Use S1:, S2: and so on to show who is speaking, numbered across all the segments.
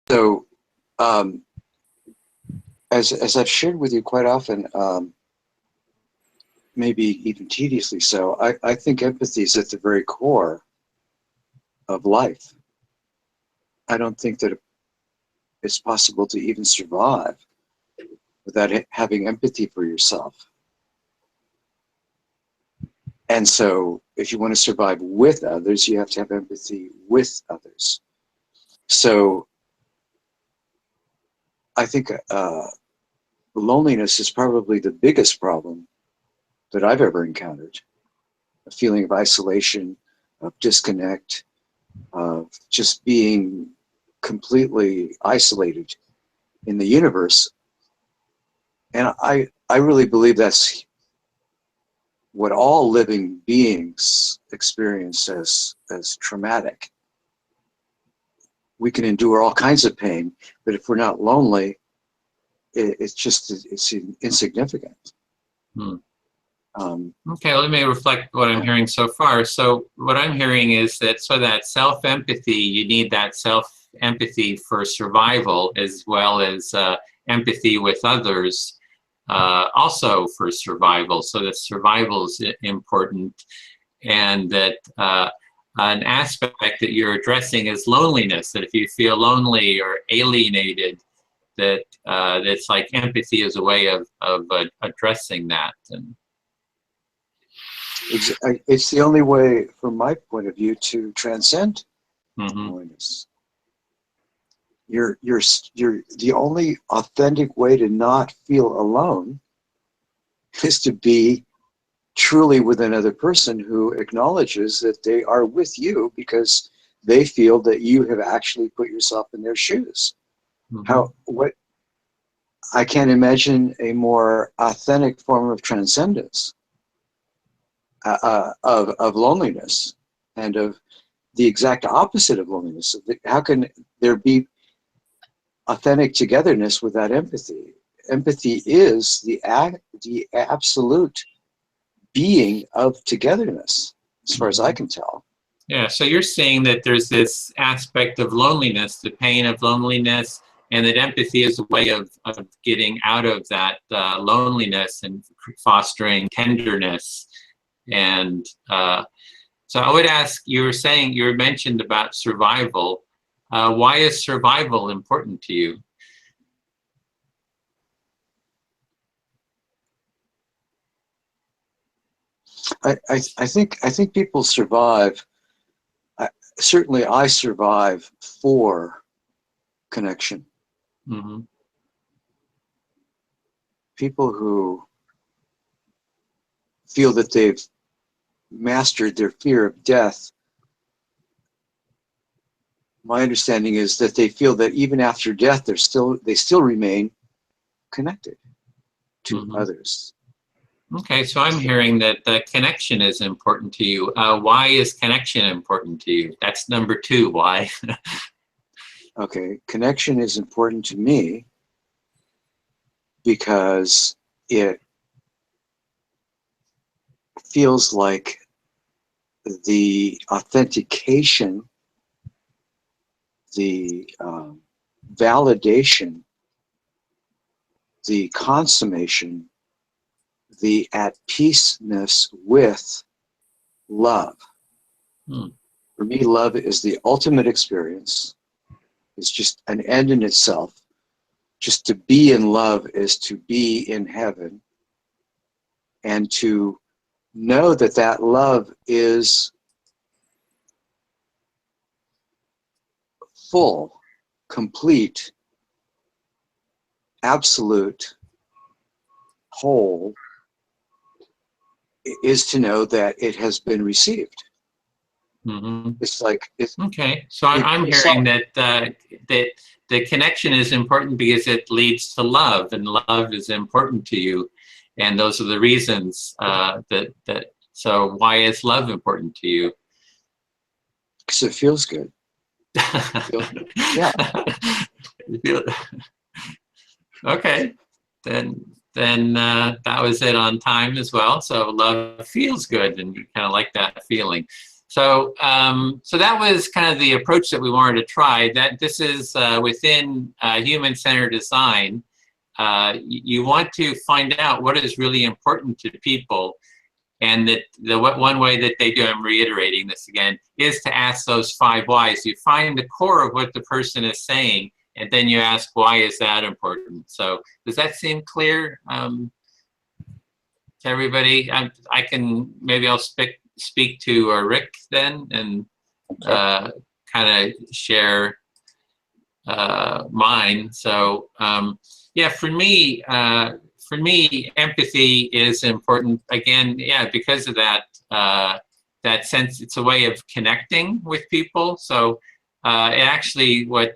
S1: So, um, as I've shared with you quite often, maybe even tediously so, I think empathy is at the very core of life. I don't think that it's possible to even survive without having empathy for yourself. And so if you want to survive with others, you have to have empathy with others. So I think loneliness is probably the biggest problem that I've ever encountered. A feeling of isolation, of disconnect, of just being completely isolated in the universe. And I really believe that's what all living beings experience as traumatic. We can endure all kinds of pain, but if we're not lonely, it's insignificant.
S2: Hmm.
S1: Um,
S2: Okay, let me reflect what I'm hearing so far. So what I'm hearing is that that self-empathy, you need that self-empathy for survival, as well as empathy with others, also for survival. So that survival is important, and that an aspect that you're addressing is loneliness, that if you feel lonely or alienated, that that's like empathy is a way of addressing that. And
S1: it's the only way, from my point of view, to transcend loneliness. You're the only authentic way to not feel alone is to be truly with another person who acknowledges that they are with you because they feel that you have actually put yourself in their shoes. What I can't imagine a more authentic form of transcendence, of loneliness, and of the exact opposite of loneliness. How can there be authentic togetherness without empathy? Empathy is the absolute being of togetherness, as far as I can tell.
S2: Yeah, so you're saying that there's this aspect of loneliness, the pain of loneliness, and that empathy is a way of getting out of that loneliness and fostering tenderness. And so I would ask, you mentioned about survival. Why is survival important to you?
S1: I think people survive. Certainly, I survive for connection. People who feel that they've mastered their fear of death, my understanding is that they feel that even after death, they still remain connected to others.
S2: Okay, so I'm hearing that the connection is important to you. Why is connection important to you? That's number 2. Why?
S1: Okay, connection is important to me because it feels like the authentication, the validation, the consummation, the at peaceness with love. For me, love is the ultimate experience. It's just an end in itself. Just to be in love is to be in heaven, and to know that that love is full, complete, absolute, whole, is to know that it has been received. It's like
S2: okay. So I'm hearing that that the connection is important because it leads to love, and love is important to you, and those are the reasons that. So why is love important to you?
S1: Because it feels good. Yeah.
S2: Okay. Then that was it on time as well. So love feels good, and you kind of like that feeling. So that was kind of the approach that we wanted to try. That this is within human-centered design. You want to find out what is really important to people, and that one way that they do, I'm reiterating this again, is to ask those 5 whys. You find the core of what the person is saying, and then you ask, why is that important? So does that seem clear to everybody? I can, maybe I'll speak to Rick then, and kind of share mine. So yeah, for me, empathy is important. Again, yeah, because of that that sense. It's a way of connecting with people. So actually, what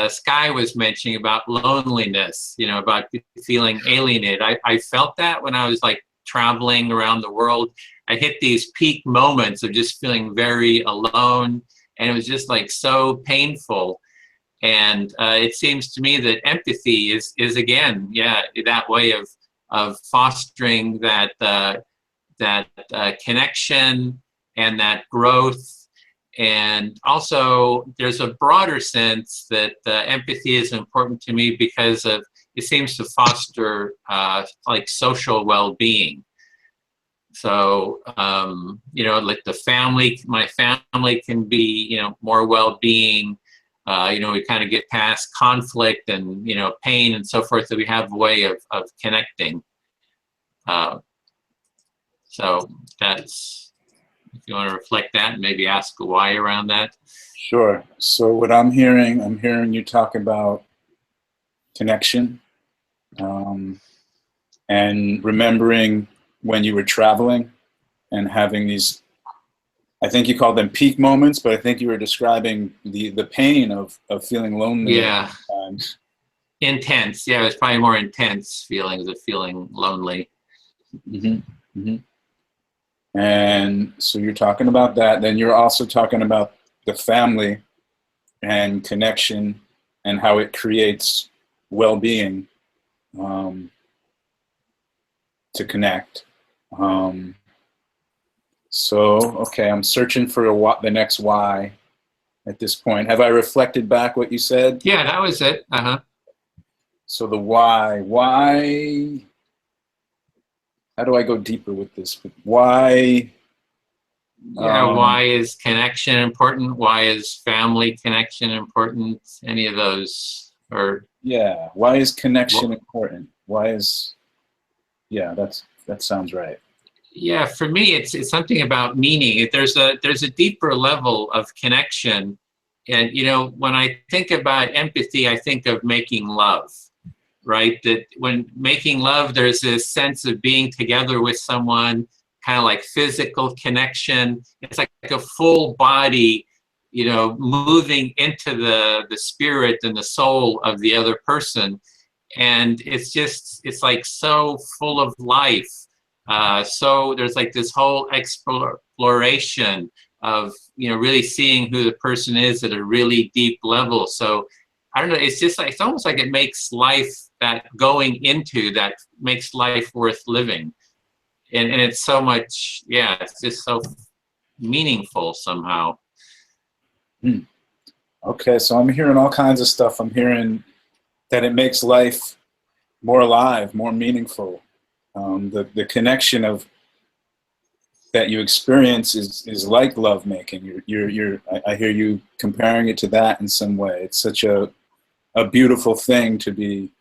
S2: Sky was mentioning about loneliness, you know, about feeling alienated. I felt that when I was like traveling around the world. I hit these peak moments of just feeling very alone, and it was just like so painful. And it seems to me that empathy is again, yeah, that way of fostering that connection and that growth. And also, there's a broader sense that empathy is important to me because of it seems to foster like social well-being. So, you know, like my family can be, you know, more well-being. You know, we kind of get past conflict and, you know, pain and so forth, that we have a way of connecting. So that's, if you want to reflect that and maybe ask a why around that.
S3: Sure. So what I'm hearing you talk about connection, and remembering when you were traveling and having these, I think you called them peak moments, but I think you were describing the pain of feeling lonely.
S2: Yeah. Sometimes. Intense. Yeah, it was probably more intense feelings of feeling lonely.
S3: Mm-hmm. Mm-hmm. And so you're talking about that. Then you're also talking about the family and connection and how it creates well-being, to connect. So, okay, I'm searching for the next why at this point. Have I reflected back what you said?
S2: Yeah, that was it. Uh-huh.
S3: So the why, how do I go deeper with this? Why?
S2: Yeah, why is connection important? Why is family connection important? Any of those? Or
S3: yeah, why is connection important? Why is, yeah, that sounds right.
S2: Yeah, for me, it's something about meaning. There's a deeper level of connection, and you know, when I think about empathy, I think of making love, right? That when making love, there's this sense of being together with someone, kind of like physical connection. It's like a full body, you know, moving into the spirit and the soul of the other person, and it's like so full of life. So there's like this whole exploration of, you know, really seeing who the person is at a really deep level. So I don't know, it's just like, it's almost like it makes life, that going into that makes life worth living. And it's so much, yeah, it's just so meaningful somehow.
S3: Okay, so I'm hearing all kinds of stuff. I'm hearing that it makes life more alive, more meaningful. The connection of that you experience is like love making. I hear you comparing it to that in some way. It's such a beautiful thing to be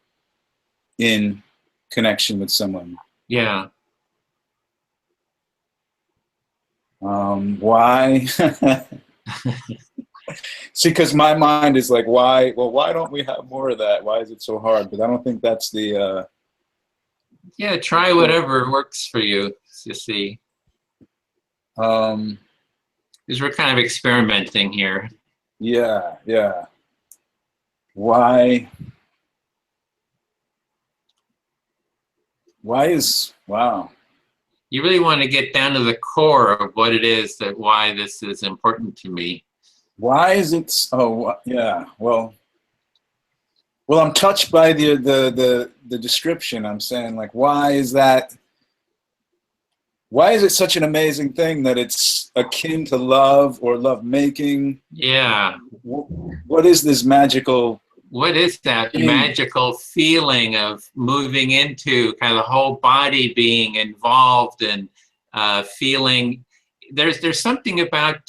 S3: in connection with someone.
S2: Yeah.
S3: Why? See, because my mind is like, why? Well, why don't we have more of that? Why is it so hard? But I don't think that's the.
S2: Yeah, try whatever works for you to see. Because we're kind of experimenting here.
S3: Yeah, yeah. Why? Why is, wow.
S2: You really want to get down to the core of what it is, that why this is important to me.
S3: Why is it? Oh, yeah. Well, I'm touched by the description. I'm saying, like, why is that? Why is it such an amazing thing that it's almost akin to love or love making.
S2: Yeah.
S3: What is this magical?
S2: What is that magical feeling of moving into kind of the whole body being involved and feeling? There's something about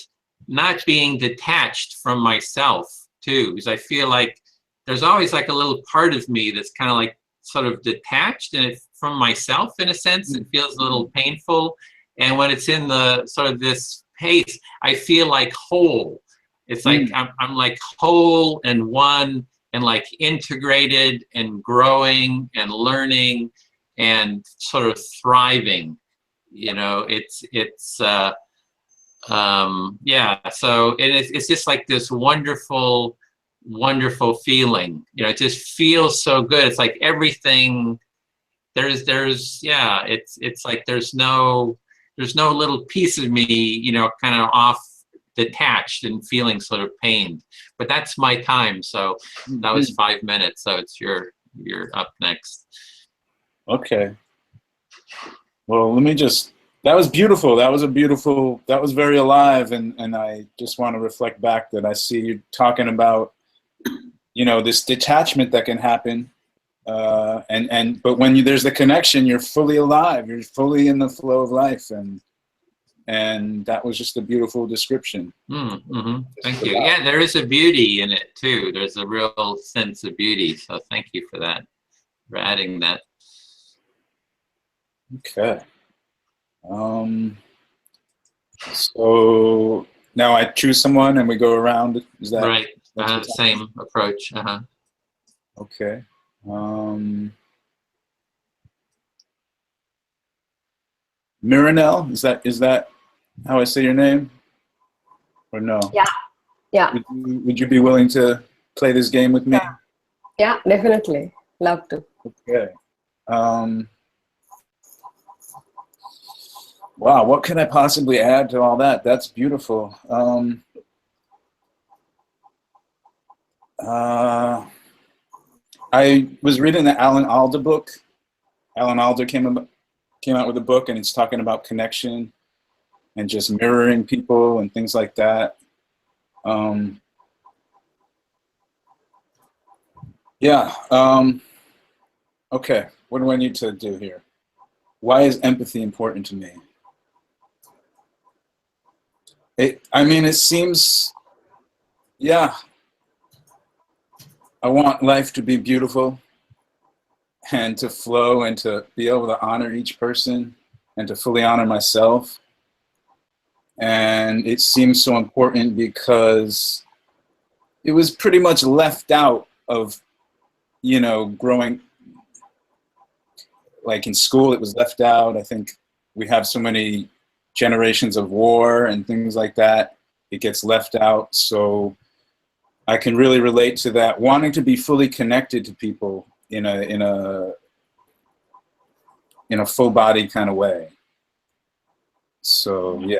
S2: not being detached from myself too, because I feel like there's always like a little part of me that's kind of like sort of detached and from myself in a sense. It feels a little painful, and when it's in the sort of this pace, I feel like whole. It's like I'm like whole and one and like integrated and growing and learning and sort of thriving. You know, yeah, so it's just like this wonderful feeling. You know, it just feels so good. It's like everything yeah, it's like there's no little piece of me, you know, kind of off, detached and feeling sort of pained. But that's my time. So that was 5 minutes. So it's you're up next.
S3: Okay. Well, let me just, that was beautiful. That was very alive. And I just want to reflect back that I see you talking about, you know, this detachment that can happen. But when there's the connection, you're fully alive. You're fully in the flow of life. And that was just a beautiful description.
S2: Thank you. Yeah, there is a beauty in it too. There's a real sense of beauty. So thank you for that, for adding that.
S3: Okay. So now I choose someone and we go around. Is that
S2: right? Same approach.
S3: Okay. Miranel, is that how I say your name? Or no?
S4: Yeah.
S3: Would you be willing to play this game with me?
S4: Yeah, definitely. Love to.
S3: Okay. Wow, what can I possibly add to all that? That's beautiful. I was reading the Alan Alda book. Alan Alda came out with a book, and it's talking about connection and just mirroring people and things like that. Okay, what do I need to do here? Why is empathy important to me? It seems, yeah, I want life to be beautiful and to flow and to be able to honor each person and to fully honor myself. And it seems so important because it was pretty much left out of, you know, growing, like in school, it was left out. I think we have so many generations of war and things like that. It gets left out. So I can really relate to that, wanting to be fully connected to people in a full body kind of way. So yeah.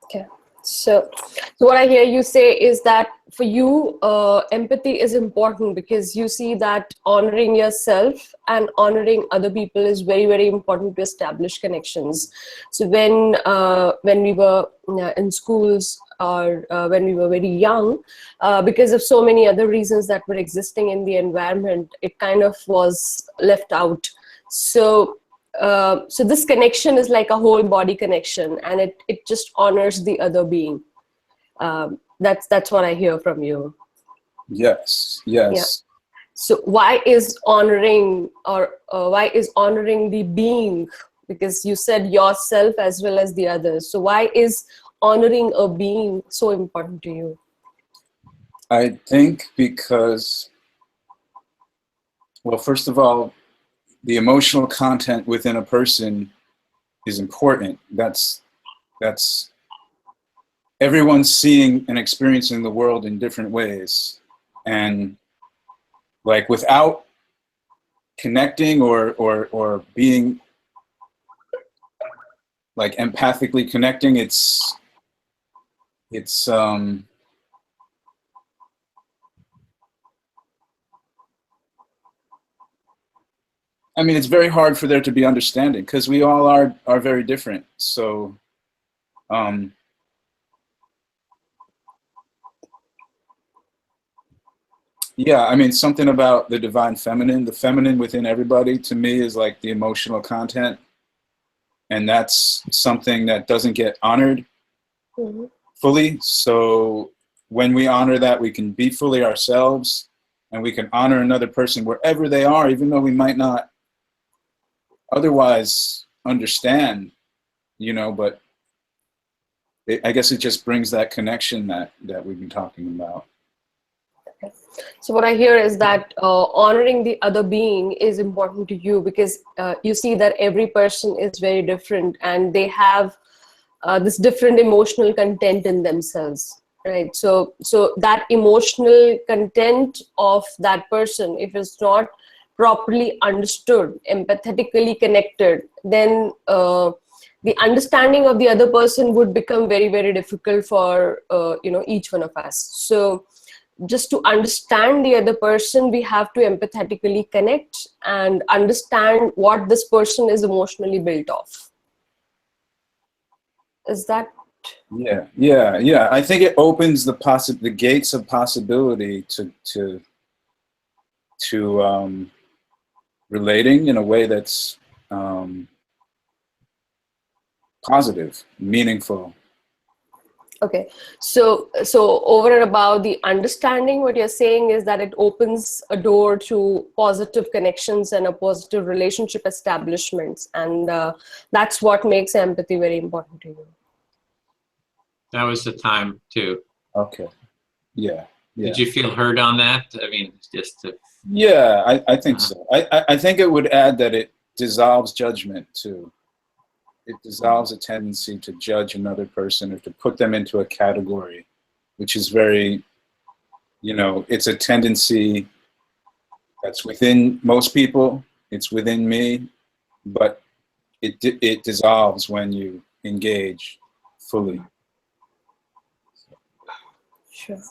S4: Okay. So what I hear you say is that for you, empathy is important because you see that honoring yourself and honoring other people is very, very important to establish connections. So when we were in schools or when we were very young, because of so many other reasons that were existing in the environment, it kind of was left out. So this connection is like a whole body connection, and it just honors the other being. That's what I hear from you.
S3: Yes. Yes.
S4: Yeah. So why is honoring the being? Because you said yourself as well as the others. So why is honoring a being so important to you?
S3: I think because, well, first of all, the emotional content within a person is important. That's everyone's seeing and experiencing the world in different ways. And like without connecting or being like empathically connecting, it's very hard for there to be understanding because we all are very different. So Yeah, I mean, something about the divine feminine, the feminine within everybody, to me, is like the emotional content. And that's something that doesn't get honored fully. So when we honor that, we can be fully ourselves, and we can honor another person wherever they are, even though we might not otherwise understand, you know, but I guess it just brings that connection that we've been talking about.
S4: So what I hear is that honoring the other being is important to you, because you see that every person is very different and they have this different emotional content in themselves, right? So that emotional content of that person, if it's not properly understood, empathetically connected, then the understanding of the other person would become very, very difficult for each one of us. So just to understand the other person, we have to empathetically connect and understand what this person is emotionally built of. Is that?
S3: Yeah. I think it opens the gates of possibility to relating in a way that's positive, meaningful.
S4: Okay, so over and above the understanding, what you're saying is that it opens a door to positive connections and a positive relationship establishments, and that's what makes empathy very important to you.
S2: That was the time too.
S3: Okay. Yeah.
S2: Did you feel heard on that? I mean, just to...
S3: Yeah, I think so. I think it would add that it dissolves judgment too. It dissolves a tendency to judge another person or to put them into a category, which is very, it's a tendency that's within most people. It's within me, but it dissolves when you engage fully.
S4: Sure.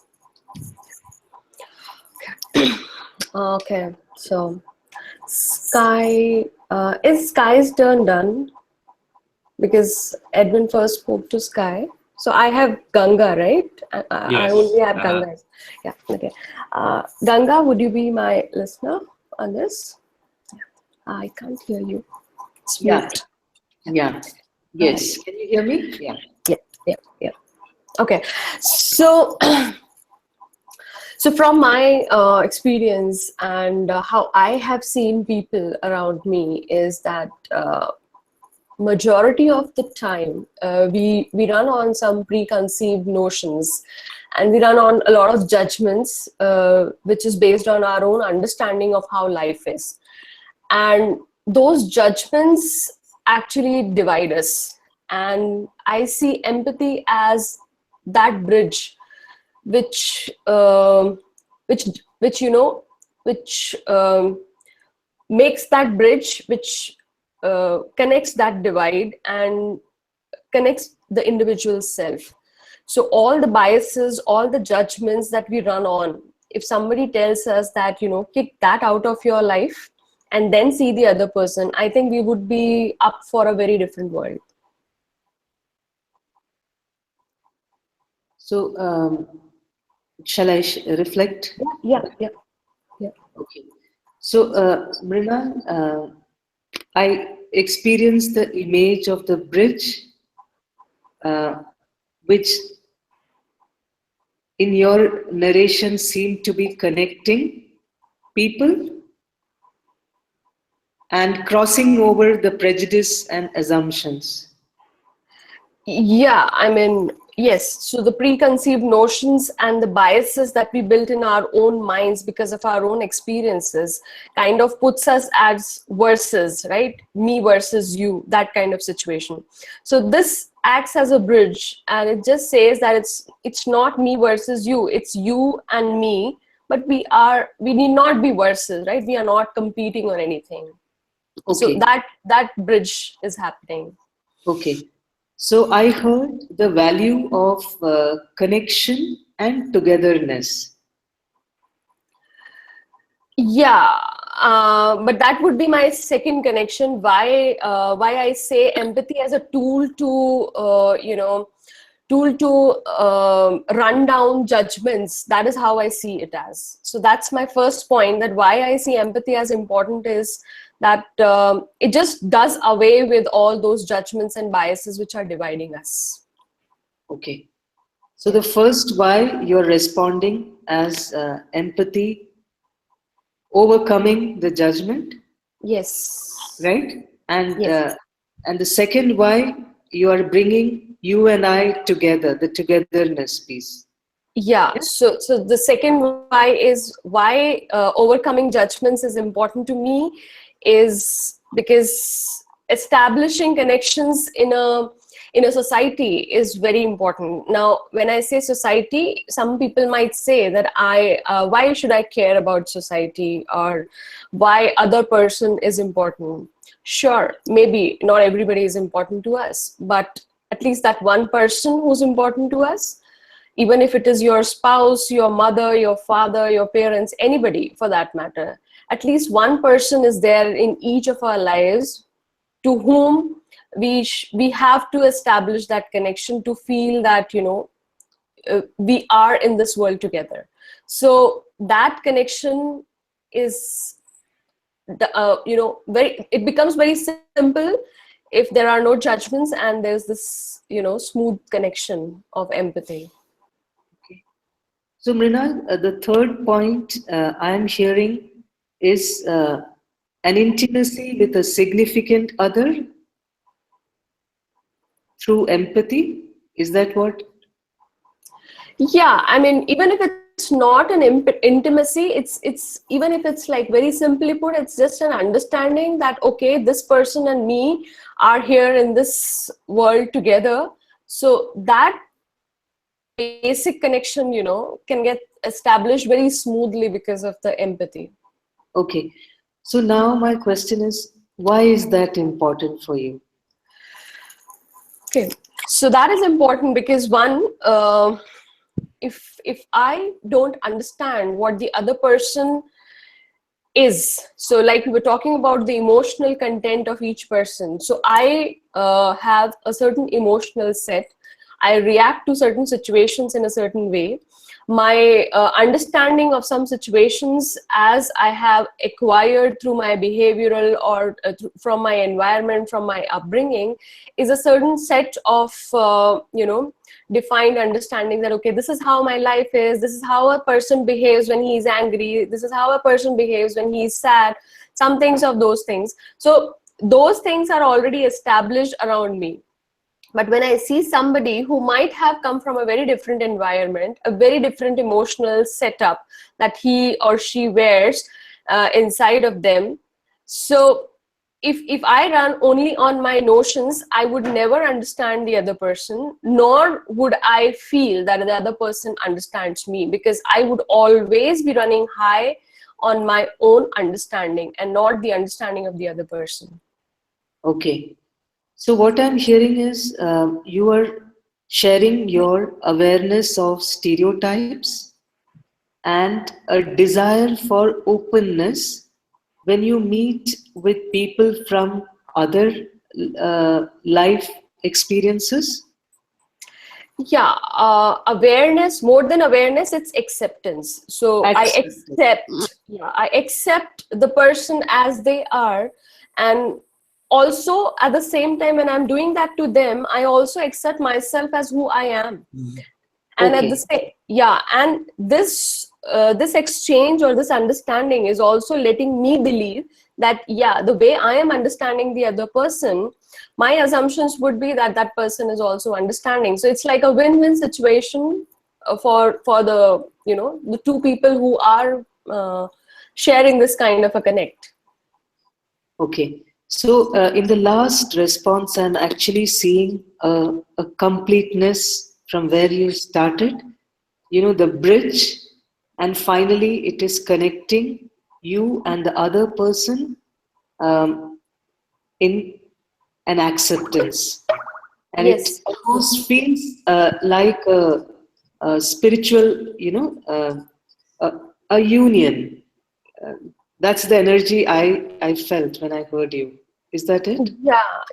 S4: Okay, so Sky, is Sky's turn done? Because Edwin first spoke to Sky. So I have Ganga, right?
S2: Yes.
S4: I only have Ganga. Yeah, okay. Ganga, would you be my listener on this? I can't hear you. It's mute.
S5: Yeah. Yes. Can you hear me?
S4: Yeah. Okay. So, from my experience and how I have seen people around me is that majority of the time we run on some preconceived notions, and we run on a lot of judgments which is based on our own understanding of how life is, and those judgments actually divide us. And I see empathy as that bridge which makes that bridge, which connects that divide and connects the individual self. So all the biases, all the judgments that we run on, if somebody tells us that, kick that out of your life and then see the other person, I think we would be up for a very different world.
S5: So shall I reflect?
S4: Yeah.
S5: Okay. So Mrina, I experienced the image of the bridge, which in your narration seemed to be connecting people and crossing over the prejudice and assumptions.
S4: Yeah, I mean, yes. So the preconceived notions and the biases that we built in our own minds because of our own experiences kind of puts us as versus, right? Me versus you, that kind of situation. So this acts as a bridge, and it just says that it's not me versus you, it's you and me, but we need not be versus, right? We are not competing or anything.
S5: Okay.
S4: So that bridge is happening.
S5: Okay. So I heard the value of connection and togetherness.
S4: Yeah, but that would be my second connection. Why I say empathy as a tool to run down judgments. That is how I see it as. So that's my first point. That why I see empathy as important is that it just does away with all those judgments and biases which are dividing us.
S5: Okay. So the first why you're responding as empathy, overcoming the judgment,
S4: Yes.
S5: right?
S4: Yes.
S5: And the second why you are bringing you and I together, the togetherness piece.
S4: Yeah.
S5: Yeah?
S4: So the second why is why overcoming judgments is important to me is because establishing connections in a society is very important. Now, when I say society, some people might say that why should I care about society, or why other person is important. Sure, maybe not everybody is important to us, but at least that one person who's important to us, even if it is your spouse, your mother, your father, your parents, anybody for that matter, at least one person is there in each of our lives to whom we have to establish that connection to feel that we are in this world together. So that connection is very, it becomes very simple if there are no judgments and there's this smooth connection of empathy.
S5: So Mrinal, the third point I am hearing is an intimacy with a significant other through empathy. Is that what?
S4: Yeah, I mean, even if it's not an intimacy, it's even if it's like very simply put, it's just an understanding that okay, this person and me are here in this world together. So that basic connection, can get established very smoothly because of the empathy.
S5: Okay. So now my question is, why is that important for you?
S4: Okay, so that is important because one, if I don't understand what the other person is, so like we were talking about the emotional content of each person, so I have a certain emotional set, I react to certain situations in a certain way. My understanding of some situations, as I have acquired through my behavioral or from my environment, from my upbringing, is a certain set of defined understanding that okay, this is how my life is, this is how a person behaves when he's angry, this is how a person behaves when he's sad, some things of those things. So those things are already established around me. But when I see somebody who might have come from a very different environment, a very different emotional setup that he or she wears inside of them, so if I run only on my notions, I would never understand the other person, nor would I feel that the other person understands me, because I would always be running high on my own understanding and not the understanding of the other person.
S5: Okay. So what I'm hearing is you are sharing your awareness of stereotypes and a desire for openness when you meet with people from other life experiences.
S4: Yeah, awareness, more than awareness, it's acceptance. So I accept the person as they are, and also at the same time when I'm doing that to them, I also accept myself as who I am. And at the same, and this exchange or this understanding is also letting me believe that the way I am understanding the other person, my assumptions would be that that person is also understanding. So it's like a win-win situation for the the two people who are sharing this kind of a connect.
S5: Okay. So in the last response, I'm actually seeing a completeness from where you started, the bridge, and finally it is connecting you and the other person in an acceptance. And it
S4: Yes.
S5: almost feels like a spiritual, a union that's the energy I felt when I heard you. Is that it?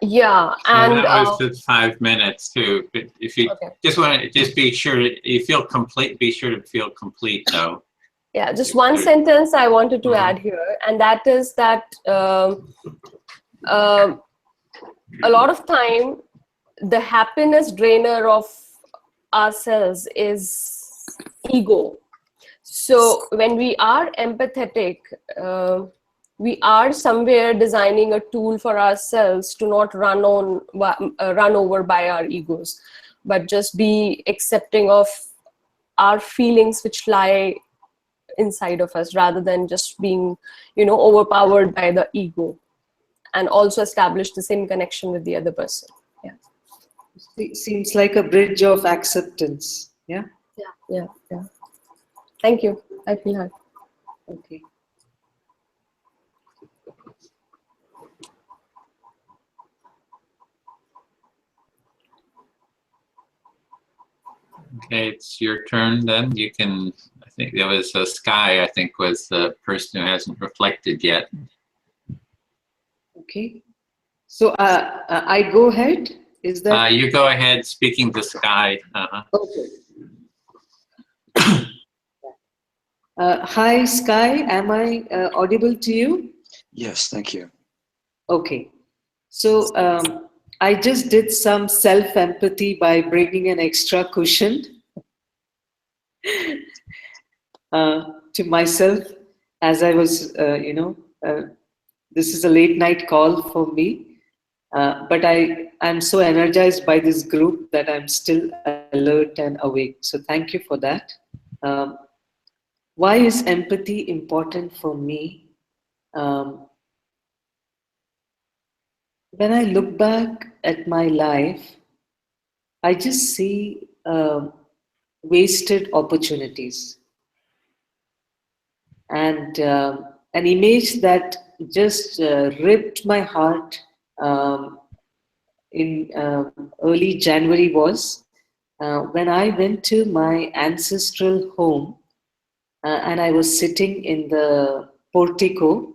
S4: Yeah,
S2: So
S4: and
S2: that was the 5 minutes too. But if you
S4: okay.
S2: just want to be sure you feel complete, be sure to feel complete though.
S4: Yeah, just one sentence I wanted to
S2: Mhm.
S4: add here, and that is that a lot of time the happiness drainer of ourselves is ego. So when we are empathetic, we are somewhere designing a tool for ourselves to not run over by our egos, but just be accepting of our feelings which lie inside of us, rather than just being, overpowered by the ego, and also establish the same connection with the other person. Yeah.
S5: Seems like a bridge of acceptance. Yeah.
S4: Yeah. Thank you. I feel happy.
S5: Okay.
S2: Okay, it's your turn then. You can, I think there was Sky, I think was the person who hasn't reflected yet.
S5: Okay. So I go ahead. Is that
S2: You go ahead speaking to Sky.
S5: okay? Hi, Sky. Am I audible to you?
S1: Yes, thank you.
S5: Okay. So I just did some self-empathy by bringing an extra cushion to myself as I was, this is a late night call for me. But I'm so energized by this group that I'm still alert and awake. So thank you for that. Um, why is empathy important for me? When I look back at my life, I just see wasted opportunities and an image that just ripped my heart in early January was when I went to my ancestral home and I was sitting in the portico.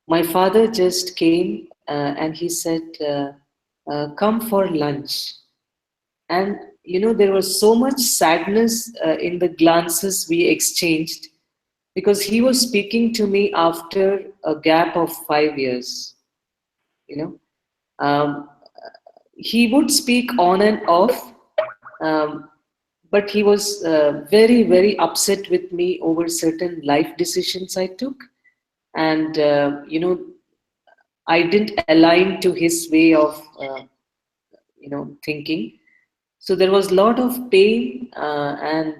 S5: My father just came and he said, come for lunch. And there was so much sadness in the glances we exchanged, because he was speaking to me after a gap of 5 years. You know, he would speak on and off, um, but he was very, very upset with me over certain life decisions I took, and I didn't align to his way of thinking. So there was a lot of pain, and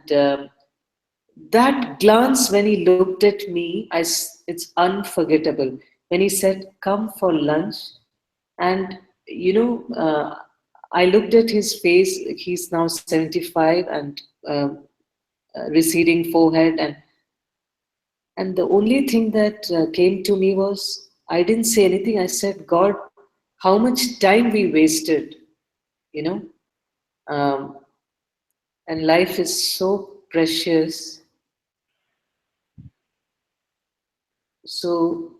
S5: that glance when he looked at me, it's unforgettable. When he said, "Come for lunch," and I looked at his face. He's now 75 and receding forehead, and the only thing that came to me was, I didn't say anything. I said, "God, how much time we wasted, you know." Um, and life is so precious. So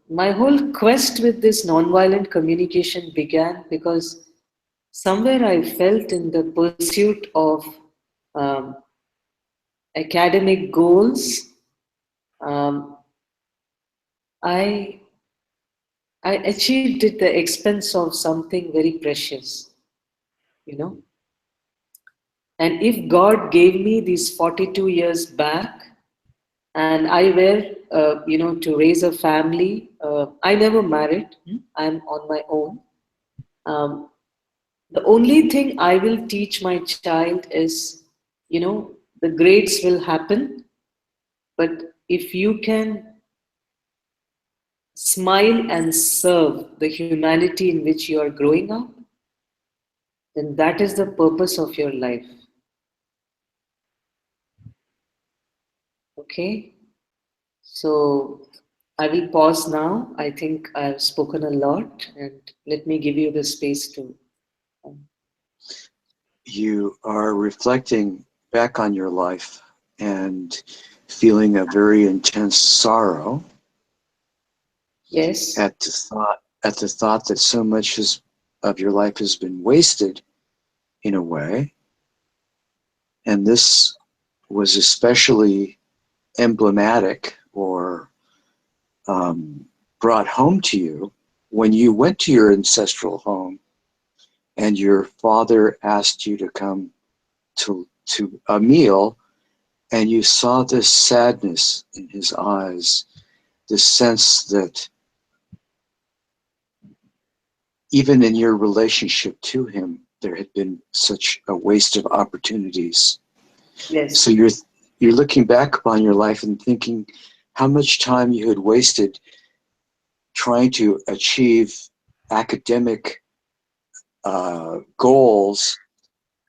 S5: my whole quest with this nonviolent communication began because somewhere I felt in the pursuit of um, academic goals, um, I I achieved it at the expense of something very precious, you know. And if God gave me these 42 years back, and I were, to raise a family, I never married. I'm on my own. Um, the only thing I will teach my child is, the grades will happen, but if you can smile and serve the humanity in which you are growing up, then that is the purpose of your life. Okay? So I will pause now. I think I've spoken a lot, and let me give you the space to.
S1: You are reflecting back on your life, and feeling a very intense sorrow
S5: Yes.
S1: at the thought that so much of your life has been wasted in a way. And this was especially emblematic or brought home to you when you went to your ancestral home and your father asked you to come to a meal, and you saw this sadness in his eyes, this sense that even in your relationship to him, there had been such a waste of opportunities.
S5: Yes.
S1: So you're looking back upon your life and thinking how much time you had wasted trying to achieve academic goals,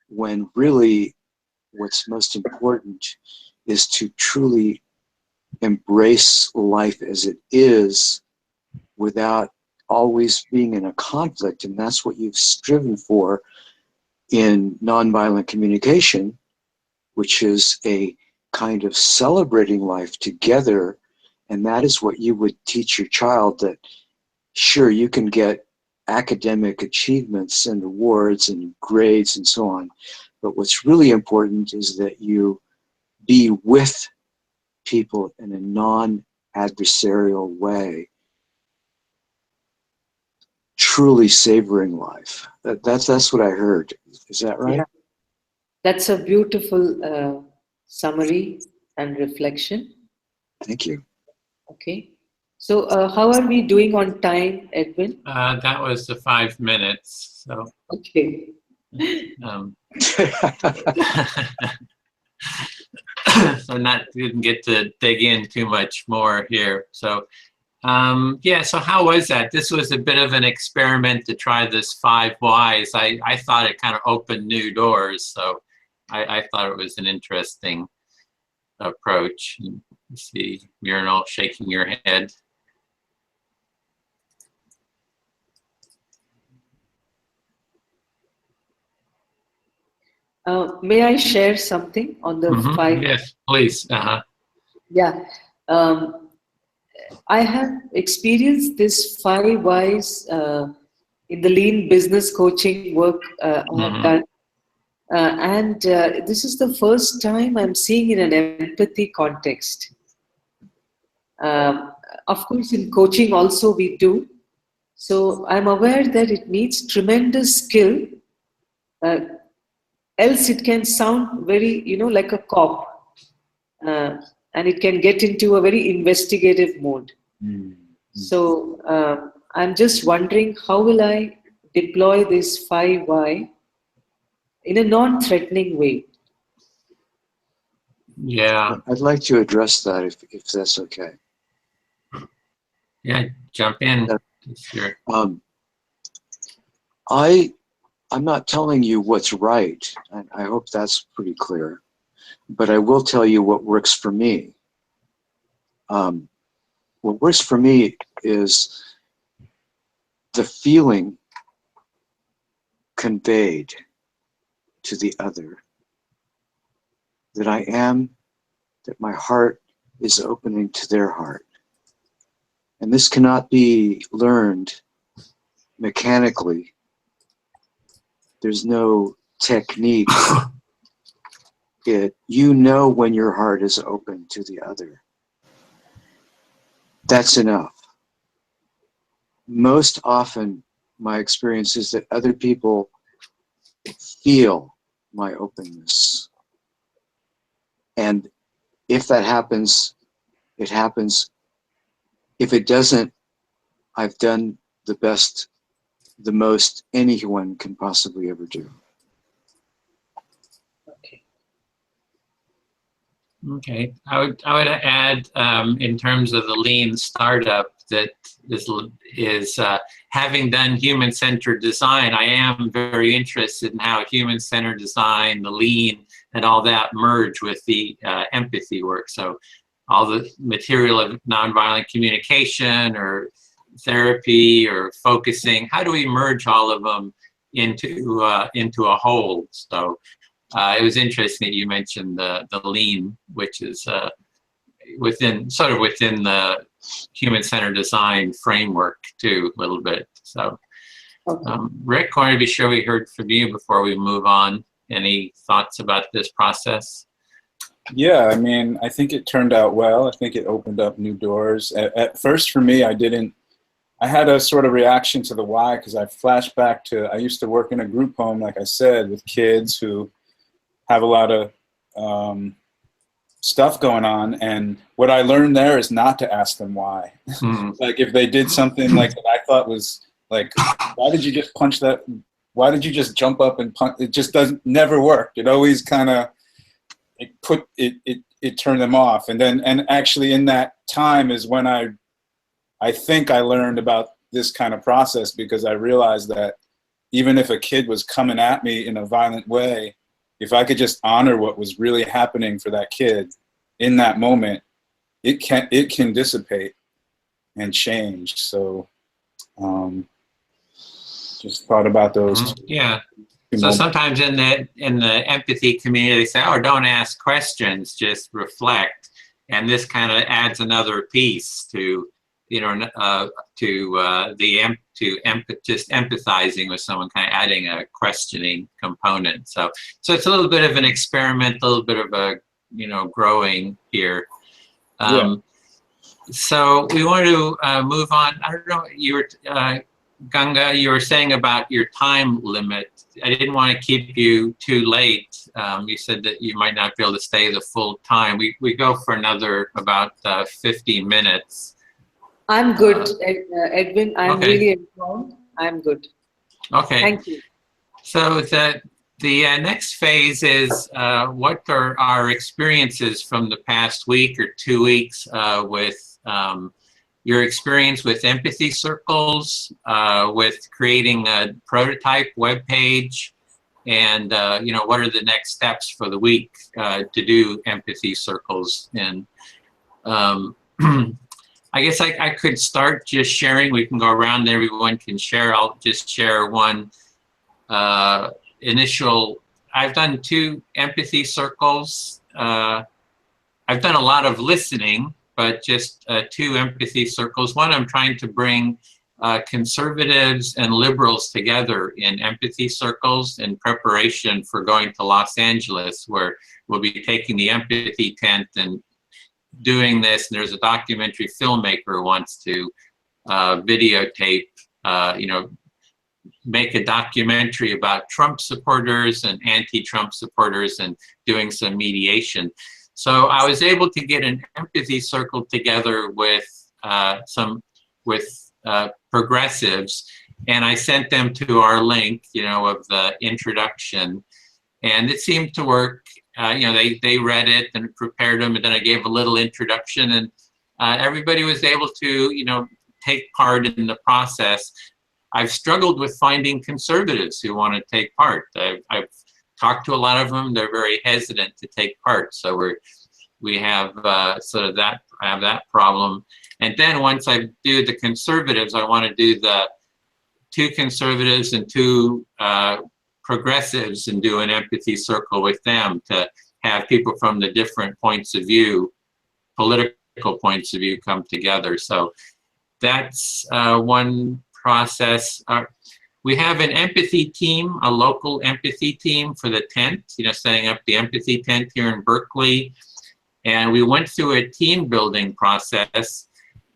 S1: when really what's most important is to truly embrace life as it is without always being in a conflict. And that's what you've striven for in nonviolent communication, which is a kind of celebrating life together. And that is what you would teach your child, that sure, you can get academic achievements and awards and grades and so on, but what's really important is that you be with people in a non-adversarial way, truly savoring life. That's what I heard. Is that right?
S5: Yeah. That's a beautiful summary and reflection.
S1: Thank you.
S5: Okay. So how are we doing on time, Edwin?
S2: That was the 5 minutes. So.
S5: Okay.
S2: So didn't get to dig in too much more here. So yeah, so how was that? This was a bit of an experiment to try this 5 whys. I thought it kind of opened new doors. So I thought it was an interesting approach. You see Murnal shaking your head.
S5: May I share something on the 5?
S2: Yes, please.
S5: Yeah. I have experienced this 5 whys in the lean business coaching work I have done. And this is the first time I'm seeing in an empathy context. Of course, in coaching also we do. So I'm aware that it needs tremendous skill. Else it can sound very, like a cop. And it can get into a very investigative mode. So I'm just wondering, how will I deploy this 5 why in a non-threatening way?
S2: Yeah.
S1: I'd like to address that if that's okay.
S2: Yeah, jump in. Sure.
S1: I'm not telling you what's right, and I hope that's pretty clear, but I will tell you what works for me. What works for me is the feeling conveyed to the other that I am, that my heart is opening to their heart. And this cannot be learned mechanically. There's no technique. You know when your heart is open to the other. That's enough. Most often, my experience is that other people feel my openness. And if that happens, it happens. If it doesn't, I've done the most anyone can possibly ever do.
S2: Okay, I would add in terms of the lean startup that this is having done human-centered design. I am very interested in how human-centered design, the lean, and all that merge with the empathy work. So all the material of nonviolent communication or therapy or focusing, how do we merge all of them into a whole? So it was interesting that you mentioned the lean, which is within the human-centered design framework too, a little bit. So, Rick, I want to be sure we heard from you before we move on. Any thoughts about this process?
S3: Yeah, I mean, I think it turned out well. I think it opened up new doors. At first, for me, I had a sort of reaction to the why, because I flashed back to, I used to work in a group home, like I said, with kids who have a lot of stuff going on. And what I learned there is not to ask them why. Like if they did something like that I thought was like, why did you just punch that? Why did you just jump up and punch? It just never worked. It always kind of, it turned them off. And actually in that time is when I think I learned about this kind of process, because I realized that even if a kid was coming at me in a violent way, if I could just honor what was really happening for that kid in that moment, it can dissipate and change. So just thought about those.
S2: Yeah. So sometimes in the empathy community, they say, "Oh, don't ask questions, just reflect," and this kind of adds another piece to, you know, just empathizing with someone, kind of adding a questioning component. So it's a little bit of an experiment, a little bit of a, you know, growing here. So we want to move on. I don't know, you were, Ganga, you were saying about your time limit. I didn't want to keep you too late. You said that you might not be able to stay the full time. We go for another about 50 minutes.
S5: I'm good, Edwin. I'm really informed. I'm good.
S2: Okay.
S5: Thank you.
S2: So the next phase is what are our experiences from the past week or 2 weeks with your experience with empathy circles, with creating a prototype web page, and you know, what are the next steps for the week to do empathy circles. And I guess I could start just sharing. We can go around, everyone can share. I'll just share one initial. I've done 2 empathy circles. I've done a lot of listening, but just 2 empathy circles. One, I'm trying to bring conservatives and liberals together in empathy circles in preparation for going to Los Angeles, where we'll be taking the empathy tent and doing this. And there's a documentary filmmaker who wants to videotape, you know, make a documentary about Trump supporters and anti-Trump supporters and doing some mediation. So I was able to get an empathy circle together with progressives, and I sent them to our link, you know, of the introduction, and it seemed to work. You know, they read it and prepared them, and then I gave a little introduction, and everybody was able to, you know, take part in the process. I've struggled with finding conservatives who want to take part. I've talked to a lot of them. They're very hesitant to take part. So we have sort of that, I have that problem. And then once I do the conservatives, I want to do the 2 conservatives and 2 progressives and do an empathy circle with them to have people from the different points of view, political points of view, come together. So that's one process. We have an empathy team, a local empathy team for the tent, you know, setting up the empathy tent here in Berkeley. And we went through a team building process.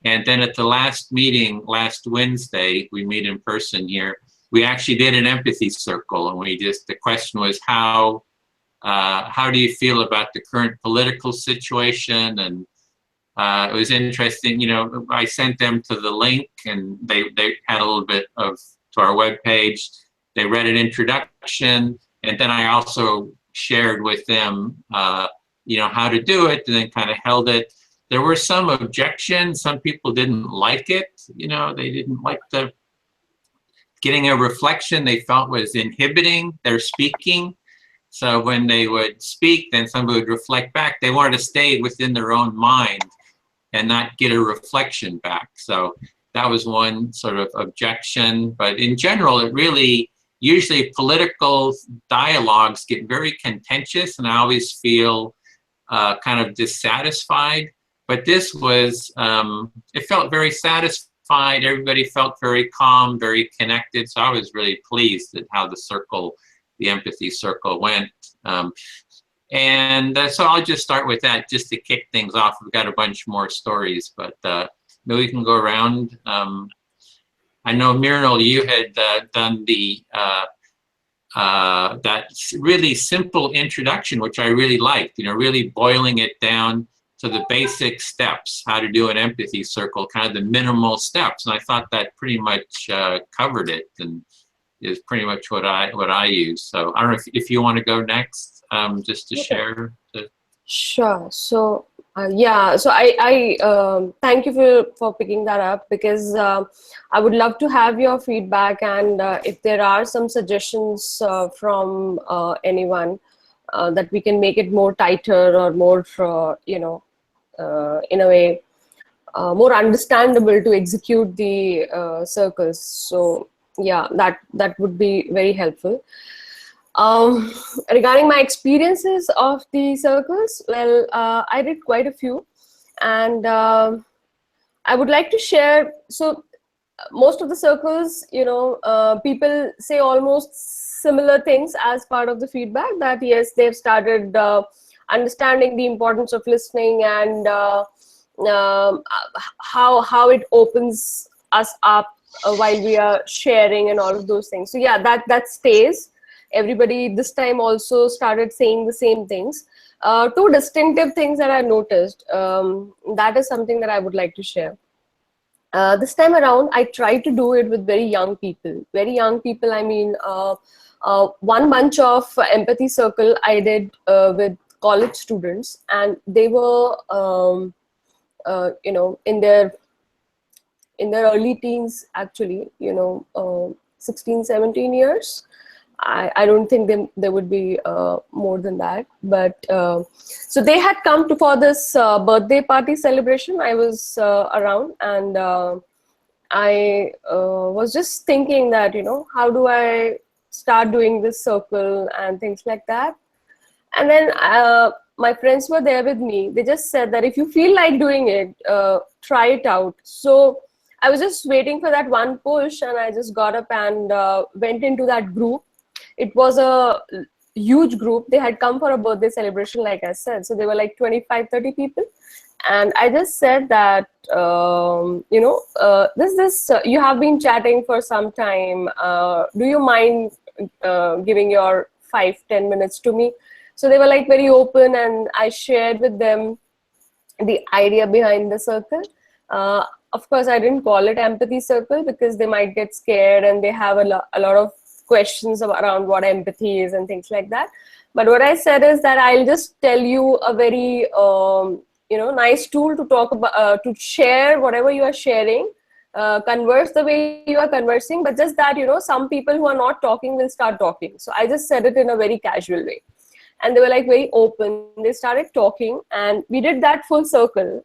S2: And then at the last meeting, last Wednesday, we meet in person here, we actually did an empathy circle. And the question was, how do you feel about the current political situation? And it was interesting, you know, I sent them to the link, and they had a little bit to our webpage. They read an introduction, and then I also shared with them, you know, how to do it, and then kind of held it. There were some objections. Some people didn't like it. You know, they didn't like getting a reflection they felt was inhibiting their speaking. So when they would speak, then somebody would reflect back. They wanted to stay within their own mind and not get a reflection back. So that was one sort of objection. But in general, it really, usually political dialogues get very contentious, and I always feel kind of dissatisfied. But this was, it felt very satisfied. Everybody felt very calm, very connected. So I was really pleased at how the empathy circle went. So I'll just start with that just to kick things off. We've got a bunch more stories, but maybe we can go around. I know, Myrnal, you had done that really simple introduction, which I really liked, really boiling it down to the basic steps, how to do an empathy circle, kind of the minimal steps. And I thought that pretty much covered it and is pretty much what I use. So I don't know if you want to go next, just to share.
S4: Sure. So yeah, so I thank you for picking that up, because I would love to have your feedback, and if there are some suggestions from anyone that we can make it more tighter or more, in a way, more understandable to execute the circles. So yeah, that would be very helpful. Regarding my experiences of the circles, well, I did quite a few, and I would like to share. So most of the circles, people say almost similar things as part of the feedback, that yes, they've started understanding the importance of listening, and how it opens us up while we are sharing and all of those things. So yeah, that stays. Everybody this time also started saying the same things. Two distinctive things that I noticed, that is something that I would like to share. This time around, I tried to do it with very young people. Very young people, I mean, one bunch of empathy circle I did with college students, and they were, in their early teens, actually, 16, 17 years. I don't think they would be more than that. But so they had come for this birthday party celebration. I was around, and I was just thinking that, how do I start doing this circle and things like that. And then my friends were there with me. They just said that if you feel like doing it, try it out. So I was just waiting for that one push, and I just got up and went into that group. It was a huge group. They had come for a birthday celebration, like I said. So they were like 25, 30 people. And I just said that, you have been chatting for some time. Do you mind giving your 5-10 minutes to me? So they were like very open, and I shared with them the idea behind the circle. Of course, I didn't call it empathy circle, because they might get scared and they have a lot of questions around what empathy is and things like that. But what I said is that I'll just tell you a very nice tool to talk about, to share whatever you are sharing, converse the way you are conversing, but just that, some people who are not talking will start talking. So I just said it in a very casual way, and they were like very open. They started talking, and we did that full circle.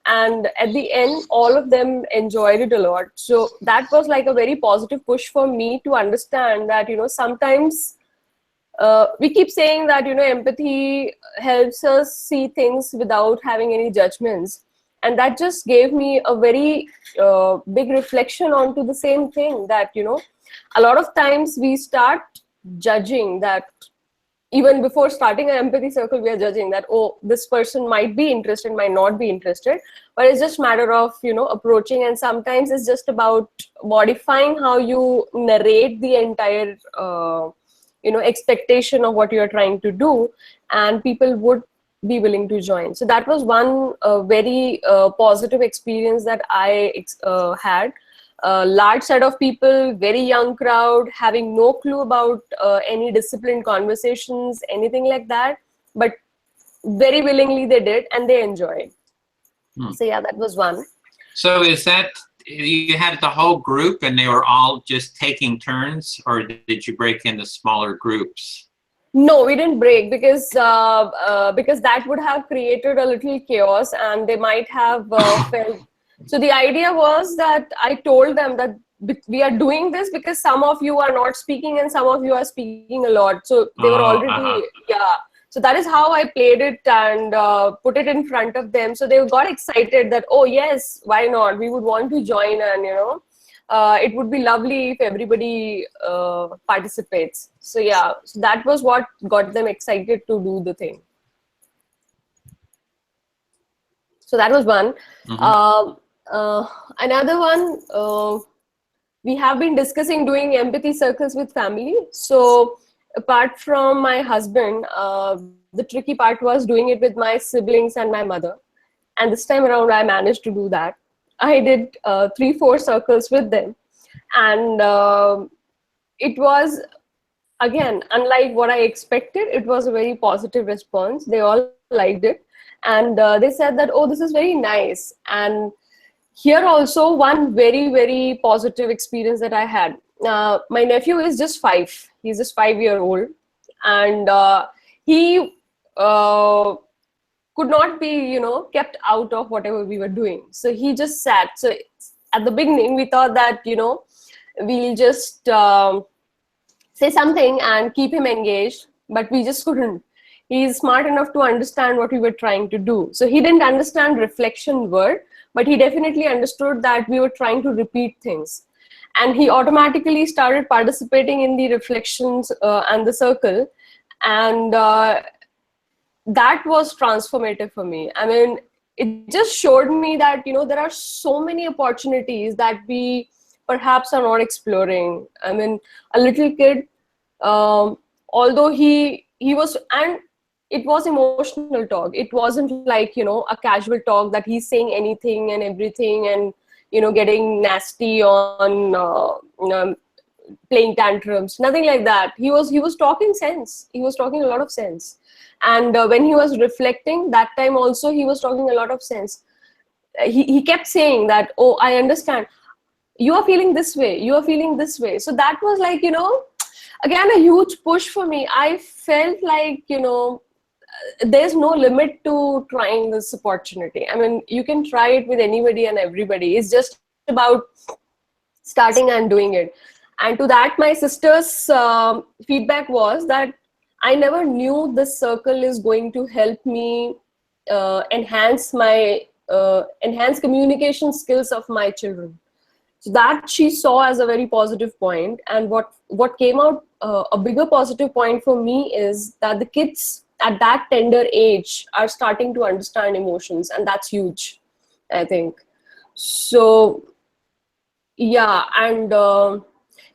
S4: And at the end, all of them enjoyed it a lot. So that was like a very positive push for me to understand that, sometimes we keep saying that, empathy helps us see things without having any judgments. And that just gave me a very big reflection onto the same thing, that, a lot of times we start judging that. Even before starting an empathy circle, we are judging that, oh, this person might be interested, might not be interested. But it's just a matter of, approaching. And sometimes it's just about modifying how you narrate the entire, expectation of what you're trying to do. And people would be willing to join. So that was one very positive experience that I had. A large set of people, very young crowd, having no clue about any disciplined conversations, anything like that, but very willingly they did, and they enjoyed. So yeah, that was one.
S2: So is that, you had the whole group and they were all just taking turns, or did you break into smaller groups?
S4: No, we didn't break, because that would have created a little chaos, and they might have felt. So the idea was that I told them that we are doing this because some of you are not speaking and some of you are speaking a lot. So they were already, yeah. So that is how I played it and put it in front of them. So they got excited that, oh yes, why not? We would want to join, and it would be lovely if everybody participates. So yeah, so that was what got them excited to do the thing. So that was one. Another one, we have been discussing doing empathy circles with family. So apart from my husband, the tricky part was doing it with my siblings and my mother. And this time around, I managed to do that. I did 3-4 circles with them. And it was, again, unlike what I expected, it was a very positive response. They all liked it. And they said that, oh, this is very nice. And here also one very, very positive experience that I had. My nephew is just 5. He's just 5-year-old. And he could not be, kept out of whatever we were doing. So he just sat. So at the beginning, we thought that, we'll just say something and keep him engaged, but we just couldn't. He's smart enough to understand what we were trying to do. So he didn't understand reflection word, but he definitely understood that we were trying to repeat things. And he automatically started participating in the reflections and the circle. And that was transformative for me. I mean, it just showed me that, there are so many opportunities that we perhaps are not exploring. I mean, a little kid, although he was, and it was emotional talk. It wasn't like, a casual talk that he's saying anything and everything and, getting nasty on playing tantrums, nothing like that. He was talking sense. He was talking a lot of sense. And when he was reflecting, that time also, he was talking a lot of sense. He kept saying that, oh, I understand. You are feeling this way. You are feeling this way. So that was like, again, a huge push for me. I felt like, there's no limit to trying this opportunity. I mean, you can try it with anybody and everybody. It's just about starting and doing it. And to that, my sister's feedback was that I never knew this circle is going to help me enhance communication skills of my children. So that she saw as a very positive point. And what came out a bigger positive point for me is that the kids at that tender age are starting to understand emotions, and that's huge, I think. So yeah, and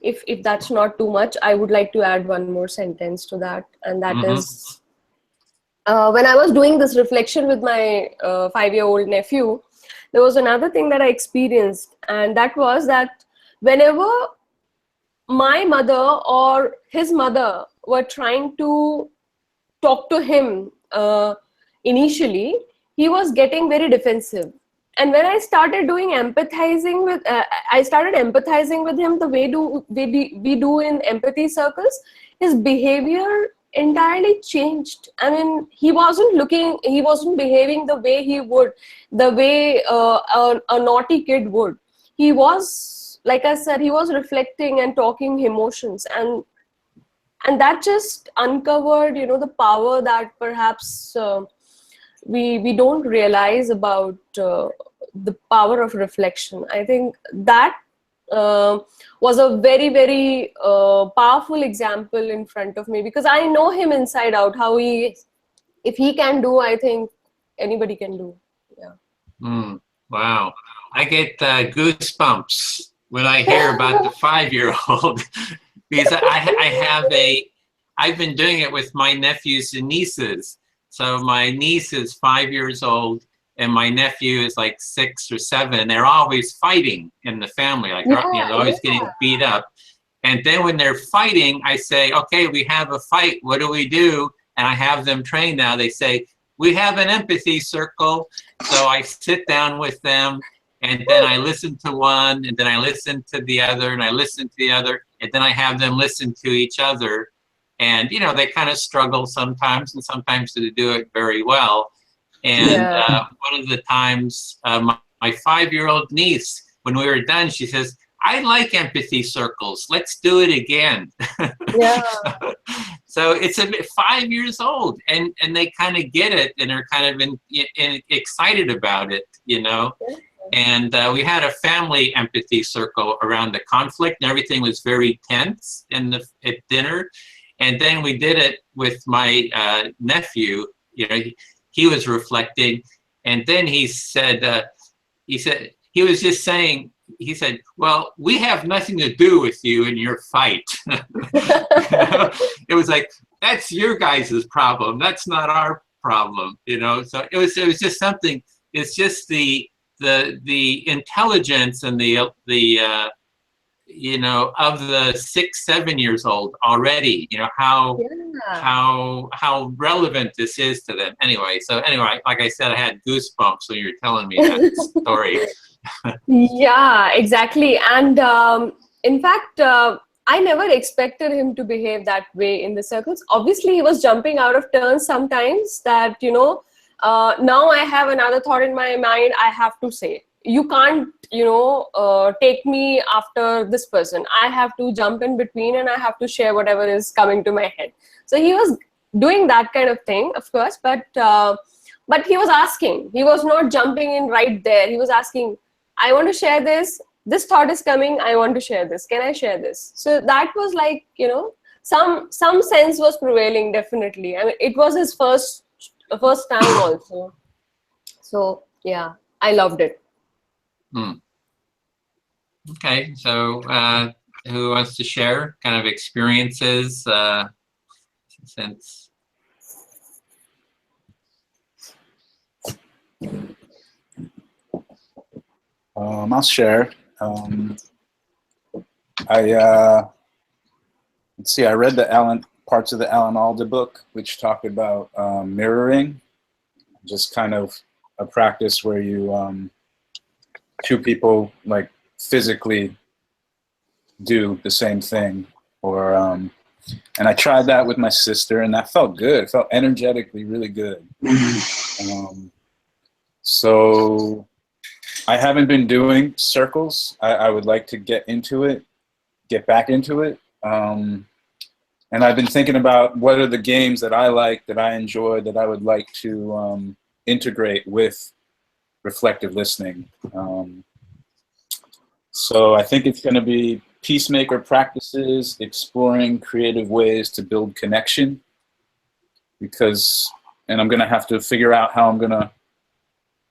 S4: if that's not too much, I would like to add one more sentence to that, and that is when I was doing this reflection with my 5-year-old nephew, there was another thing that I experienced, and that was that whenever my mother or his mother were trying to talk to him initially, he was getting very defensive. And when I started doing empathizing with, I started empathizing with him the way we do in empathy circles, his behavior entirely changed. I mean, he wasn't behaving the way he would, the way a naughty kid would. He was, like I said, he was reflecting and talking emotions, and that just uncovered, the power that perhaps we don't realize about the power of reflection. I think that was a very, very powerful example in front of me, because I know him inside out, if he can do, I think anybody can do. Yeah.
S2: Wow. I get goosebumps when I hear about the 5-year-old. Because I've been doing it with my nephews and nieces. So my niece is 5 years old and my nephew is like 6 or 7. They're always fighting in the family, like they're always getting beat up. And then when they're fighting, I say, okay, we have a fight. What do we do? And I have them trained now. They say, we have an empathy circle. So I sit down with them, and then I listen to one, and then I listen to the other, and I listen to the other, and then I have them listen to each other. And, they kind of struggle sometimes, and sometimes they do it very well. And one of the times, my 5-year-old niece, when we were done, she says, I like empathy circles. Let's do it again.
S4: Yeah.
S2: So it's 5 years old, and they kind of get it, and are kind of excited about it, you know. And we had a family empathy circle around the conflict, and everything was very tense at dinner. And then we did it with my nephew. You know, he was reflecting, and then he said, he was just saying, he said, well, we have nothing to do with you in your fight. It was like, that's your guys' problem. That's not our problem, you know? So it was just something, it's just the intelligence and the you know, of the 6, 7 years old already, you know, how relevant this is to them. Anyway, like I said, I had goosebumps when you were telling me that story.
S4: Yeah, exactly. And in fact, I never expected him to behave that way in the circles. Obviously, he was jumping out of turn sometimes, that, you know, now I have another thought in my mind, I have to say. You can't, you know, take me after this person. I have to jump in between, and I have to share whatever is coming to my head. So he was doing that kind of thing, of course, but he was asking. He was not jumping in right there. He was asking, I want to share this. This thought is coming. I want to share this. Can I share this? So that was like, you know, some sense was prevailing, definitely. I mean, it was his first time also. So yeah, I loved it.
S2: Okay, so who wants to share kind of experiences since?
S3: I'll share. Let's see, I read parts of the Alan Alda book, which talked about mirroring, just kind of a practice where you, two people like physically do the same thing, or, and I tried that with my sister, and that felt good. It felt energetically really good. So I haven't been doing circles. I would like to get back into it. And I've been thinking about what are the games that I like, that I enjoy, that I would like to integrate with reflective listening. So I think it's going to be peacemaker practices, exploring creative ways to build connection, and I'm going to have to figure out how I'm going to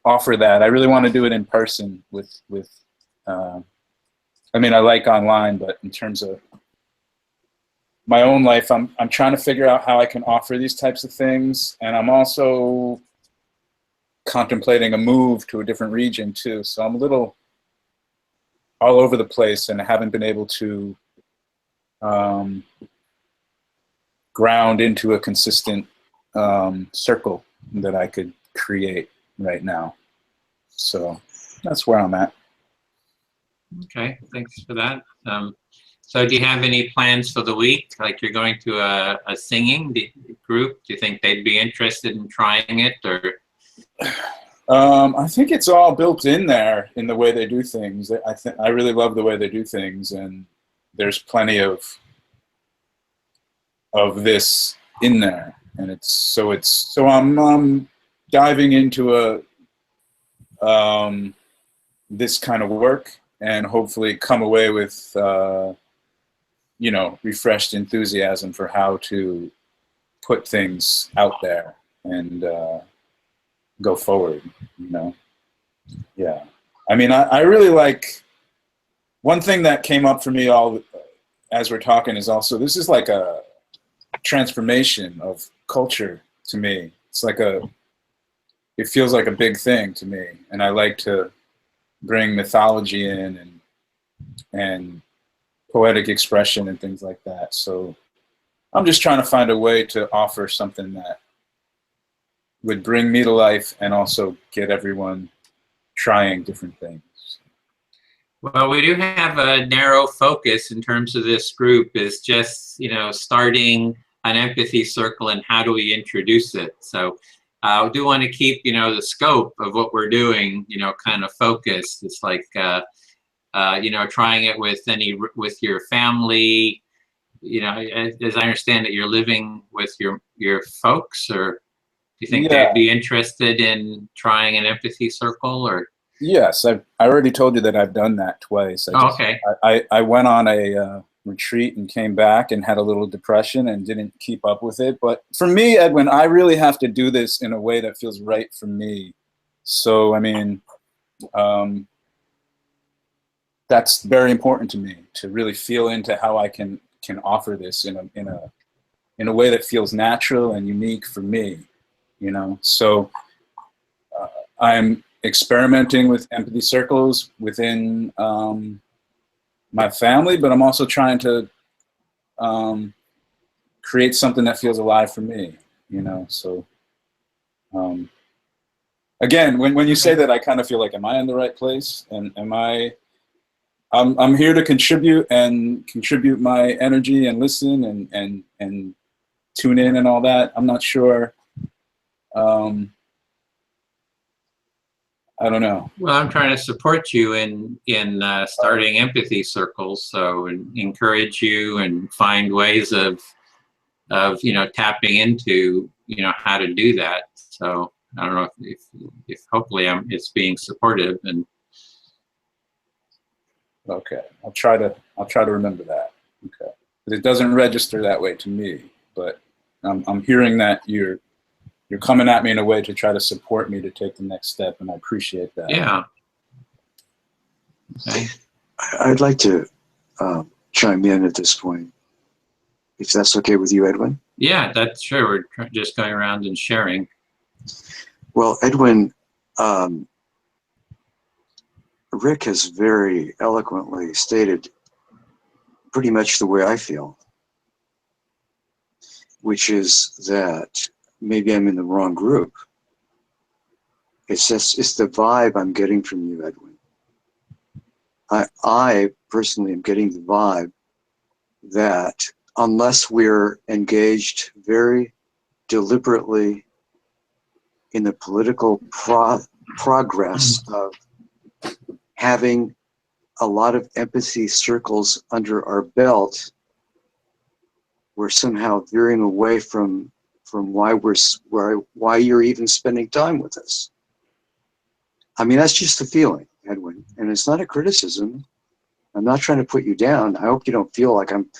S3: offer that. I really want to do it in person I mean, I like online, but in terms of my own life, I'm trying to figure out how I can offer these types of things. And I'm also contemplating a move to a different region too. So I'm a little all over the place, and I haven't been able to ground into a consistent circle that I could create right now. So that's where I'm at.
S2: Okay, thanks for that. So do you have any plans for the week? Like you're going to a singing group? Do you think they'd be interested in trying it, or?
S3: I think it's all built in there in the way they do things. I really love the way they do things, and there's plenty of this in there. And so I'm diving into this kind of work, and hopefully come away with you know, refreshed enthusiasm for how to put things out there and go forward, you know. Yeah, I mean, I really like, one thing that came up for me all as we're talking is also, this is like a transformation of culture to me. It's like it feels like a big thing to me, and I like to bring mythology in and poetic expression and things like that. So I'm just trying to find a way to offer something that would bring me to life and also get everyone trying different things.
S2: Well, we do have a narrow focus in terms of this group, is just, you know, starting an empathy circle and how do we introduce it. So I do want to keep, you know, the scope of what we're doing, you know, kind of focused. It's like, you know, trying it with your family, you know, as I understand it, you're living with your folks, or do you think
S3: Yeah.
S2: they'd be interested in trying an empathy circle, or?
S3: Yes, I already told you that I've done that twice.
S2: Okay.
S3: I went on a retreat and came back and had a little depression and didn't keep up with it. But for me, Edwin, I really have to do this in a way that feels right for me. So, I mean, that's very important to me, to really feel into how I can offer this in a way that feels natural and unique for me, you know. So I'm experimenting with empathy circles within my family, but I'm also trying to create something that feels alive for me, you know. So again, when you say that, I kind of feel like, am I in the right place? And I'm here to contribute my energy and listen and tune in and all that. I'm not sure. I don't know.
S2: Well, I'm trying to support you in starting empathy circles, so and encourage you and find ways of you know, tapping into, you know, how to do that. So I don't know if hopefully it's being supportive. And
S3: Okay, I'll try to remember that. Okay, but it doesn't register that way to me. But I'm hearing that you're coming at me in a way to try to support me to take the next step, and I appreciate that.
S2: yeah. Okay.
S1: I'd like to chime in at this point, if that's okay with you, Edwin.
S2: Yeah, that's sure. We're just going around and sharing.
S1: Well, Edwin, Rick has very eloquently stated pretty much the way I feel, which is that maybe I'm in the wrong group. It's the vibe I'm getting from you, Edwin. I personally am getting the vibe that unless we're engaged very deliberately in the political progress of having a lot of empathy circles under our belt, we're somehow veering away from why you're even spending time with us. I mean, that's just the feeling, Edwin, and it's not a criticism. I'm not trying to put you down. I hope you don't feel like I'm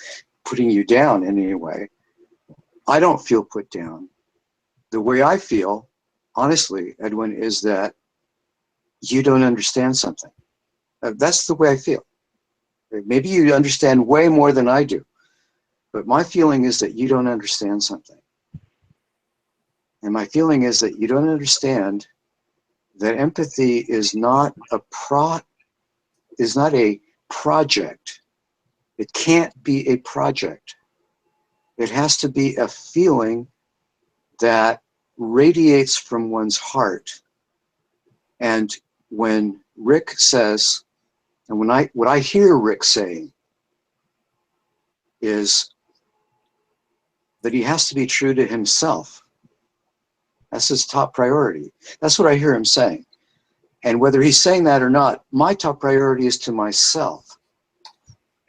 S1: putting you down in any way. I don't feel put down. The way I feel, honestly, Edwin, is that you don't understand something. That's the way I feel. Maybe you understand way more than I do, but my feeling is that you don't understand something. And my feeling is that you don't understand that empathy is not a project. It can't be a project. It has to be a feeling that radiates from one's heart. And when Rick says, and what I hear Rick saying is that he has to be true to himself. That's his top priority. That's what I hear him saying. And whether he's saying that or not, my top priority is to myself.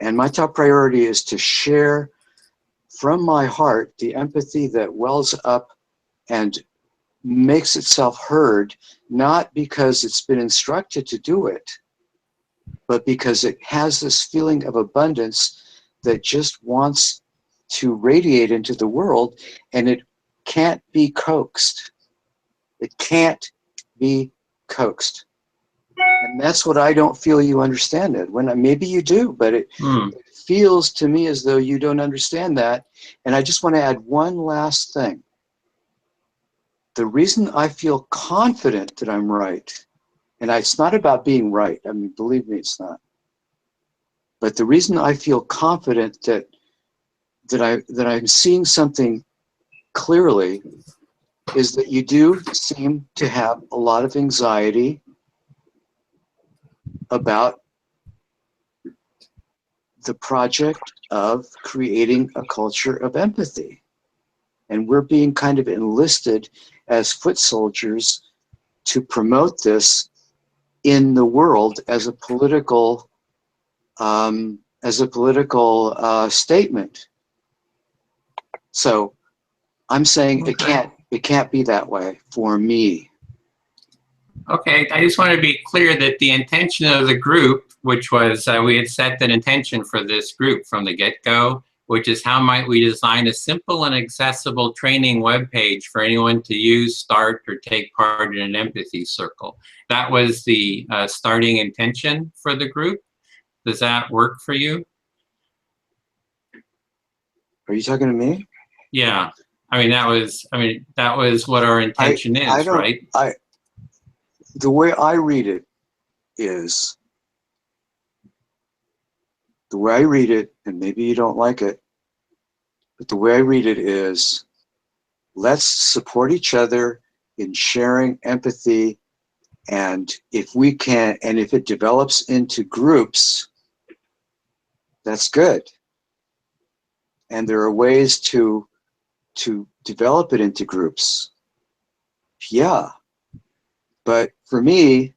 S1: And my top priority is to share from my heart the empathy that wells up and makes itself heard, not because it's been instructed to do it, but because it has this feeling of abundance that just wants to radiate into the world, and it can't be coaxed. It can't be coaxed. And that's what I don't feel you understand it. Maybe you do, but it feels to me as though you don't understand that. And I just want to add one last thing. The reason I feel confident that I'm right, and it's not about being right, I mean, believe me, it's not. But the reason I feel confident that I'm seeing something clearly is that you do seem to have a lot of anxiety about the project of creating a culture of empathy. And we're being kind of enlisted as foot soldiers to promote this in the world as a political statement. So I'm saying it can't be that way for me.
S2: Okay, I just want to be clear that the intention of the group, which was we had set an intention for this group from the get-go, which is how might we design a simple and accessible training webpage for anyone to use, start, or take part in an empathy circle. That was the starting intention for the group. Does that work for you?
S1: Are you talking to me?
S2: Yeah. I mean, that was what our intention is, right?
S1: The way I read it is, and maybe you don't like it, but the way I read it is, let's support each other in sharing empathy, and if we can, and if it develops into groups, that's good. And there are ways to develop it into groups. Yeah. But for me,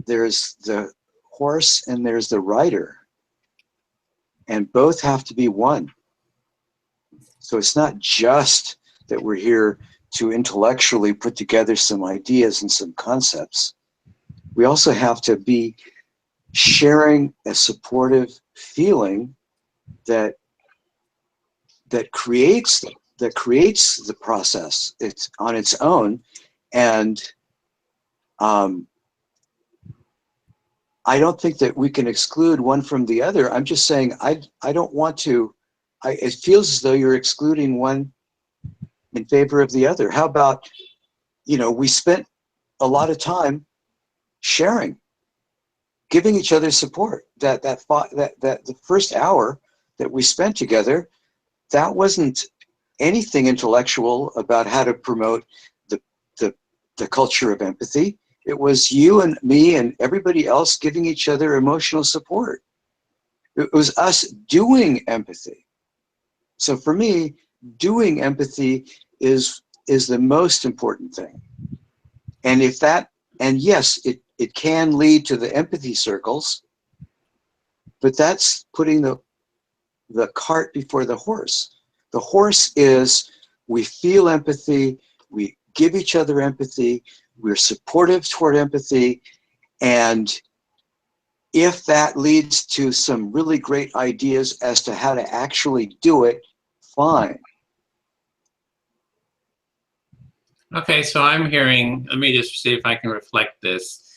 S1: there's the horse and there's the rider, and both have to be one. So it's not just that we're here to intellectually put together some ideas and some concepts. We also have to be sharing a supportive feeling that creates the process. It's on its own, and I don't think that we can exclude one from the other. I'm just saying I don't want to. It feels as though you're excluding one in favor of the other. How about, we spent a lot of time sharing, giving each other support. That the first hour that we spent together, that wasn't anything intellectual about how to promote the culture of empathy. It was you and me and everybody else giving each other emotional support. It was us doing empathy. So for me, doing empathy is the most important thing. And yes, it can lead to the empathy circles, but that's putting the cart before the horse. The horse is, we feel empathy, we give each other empathy, we're supportive toward empathy, and if that leads to some really great ideas as to how to actually do it, fine.
S2: Okay, so I'm hearing, let me just see if I can reflect this,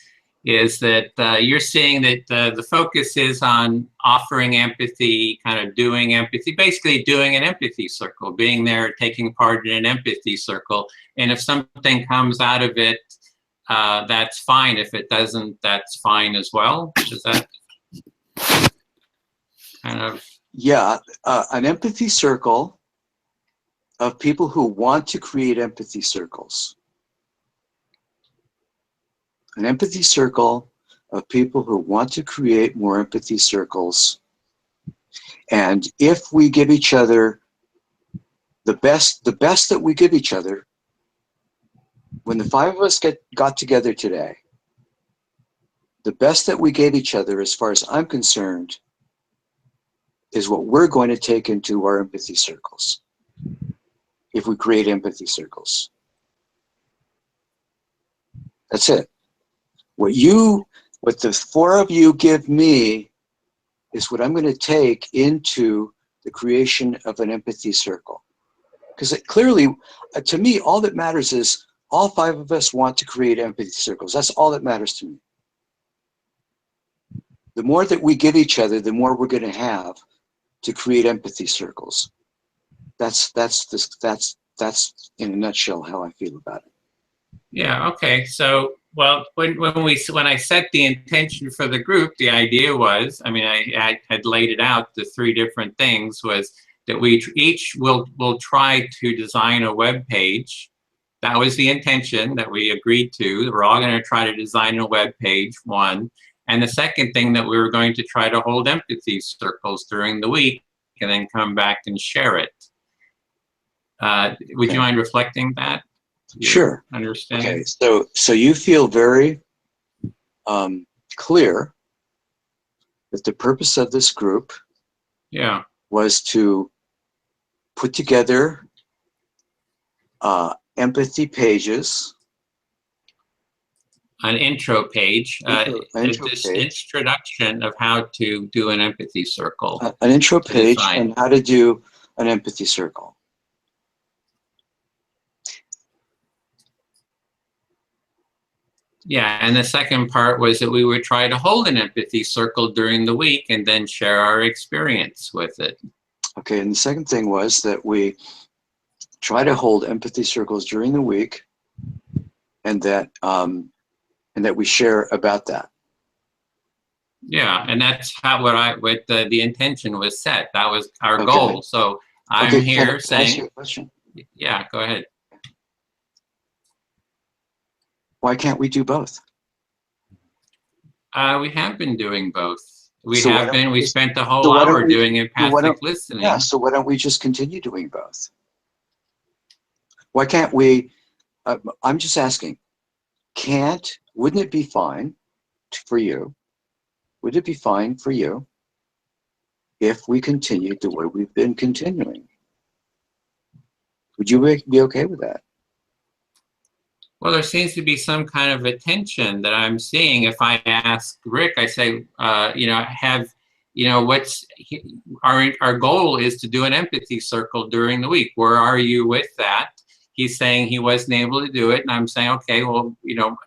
S2: is that you're seeing that the focus is on offering empathy, kind of doing empathy, basically doing an empathy circle, being there, taking part in an empathy circle. And if something comes out of it, that's fine. If it doesn't, that's fine as well. Is that kind of?
S1: Yeah, an empathy circle of people who want to create empathy circles. An empathy circle of people who want to create more empathy circles. And if we give each other the best that we give each other, when the five of us got together today, the best that we gave each other, as far as I'm concerned, is what we're going to take into our empathy circles. If we create empathy circles. That's it. What the four of you give me is what I'm going to take into the creation of an empathy circle. Because it clearly, to me, all that matters is all five of us want to create empathy circles. That's all that matters to me. The more that we give each other, the more we're going to have to create empathy circles. That's in a nutshell how I feel about it.
S2: Yeah, okay. So, well, when I set the intention for the group, the idea was, I mean, I had laid it out, the three different things was that we each will try to design a web page. That was the intention that we agreed to. We're all going to try to design a web page, one. And the second thing that we were going to try to hold empathy circles during the week and then come back and share it. Would you mind reflecting that?
S1: Sure.
S2: Understand?
S1: Okay, so you feel very clear that the purpose of this group
S2: yeah,
S1: was to put together empathy pages.
S2: An intro page,
S1: Intro
S2: this
S1: page.
S2: introduction of how to do an empathy circle.
S1: An intro page
S2: Design.
S1: on how to do an empathy circle.
S2: Yeah, and the second part was that we would try to hold an empathy circle during the week and then share our experience with it.
S1: Okay, and the second thing was that we try to hold empathy circles during the week, and that we share about that.
S2: Yeah, and that's how what the intention was set. That was our
S1: Okay.
S2: goal. So I'm
S1: Okay,
S2: here
S1: can I
S2: saying,
S1: ask you a question?
S2: yeah, go ahead.
S1: Why can't we do both?
S2: We have been doing both. We
S1: So why
S2: have
S1: don't
S2: been.
S1: we
S2: We
S1: just-
S2: spent the whole
S1: so why don't
S2: hour
S1: we-
S2: doing
S1: so why
S2: empathic
S1: don't-
S2: listening.
S1: Yeah, so why don't we just continue doing both? Why can't we, I'm just asking, wouldn't it be fine for you, would it be fine for you if we continued the way we've been continuing? Would you be okay with that?
S2: Well, there seems to be some kind of a tension that I'm seeing. If I ask Rick, I say, our goal is to do an empathy circle during the week. Where are you with that? He's saying he wasn't able to do it. And I'm saying, okay, well,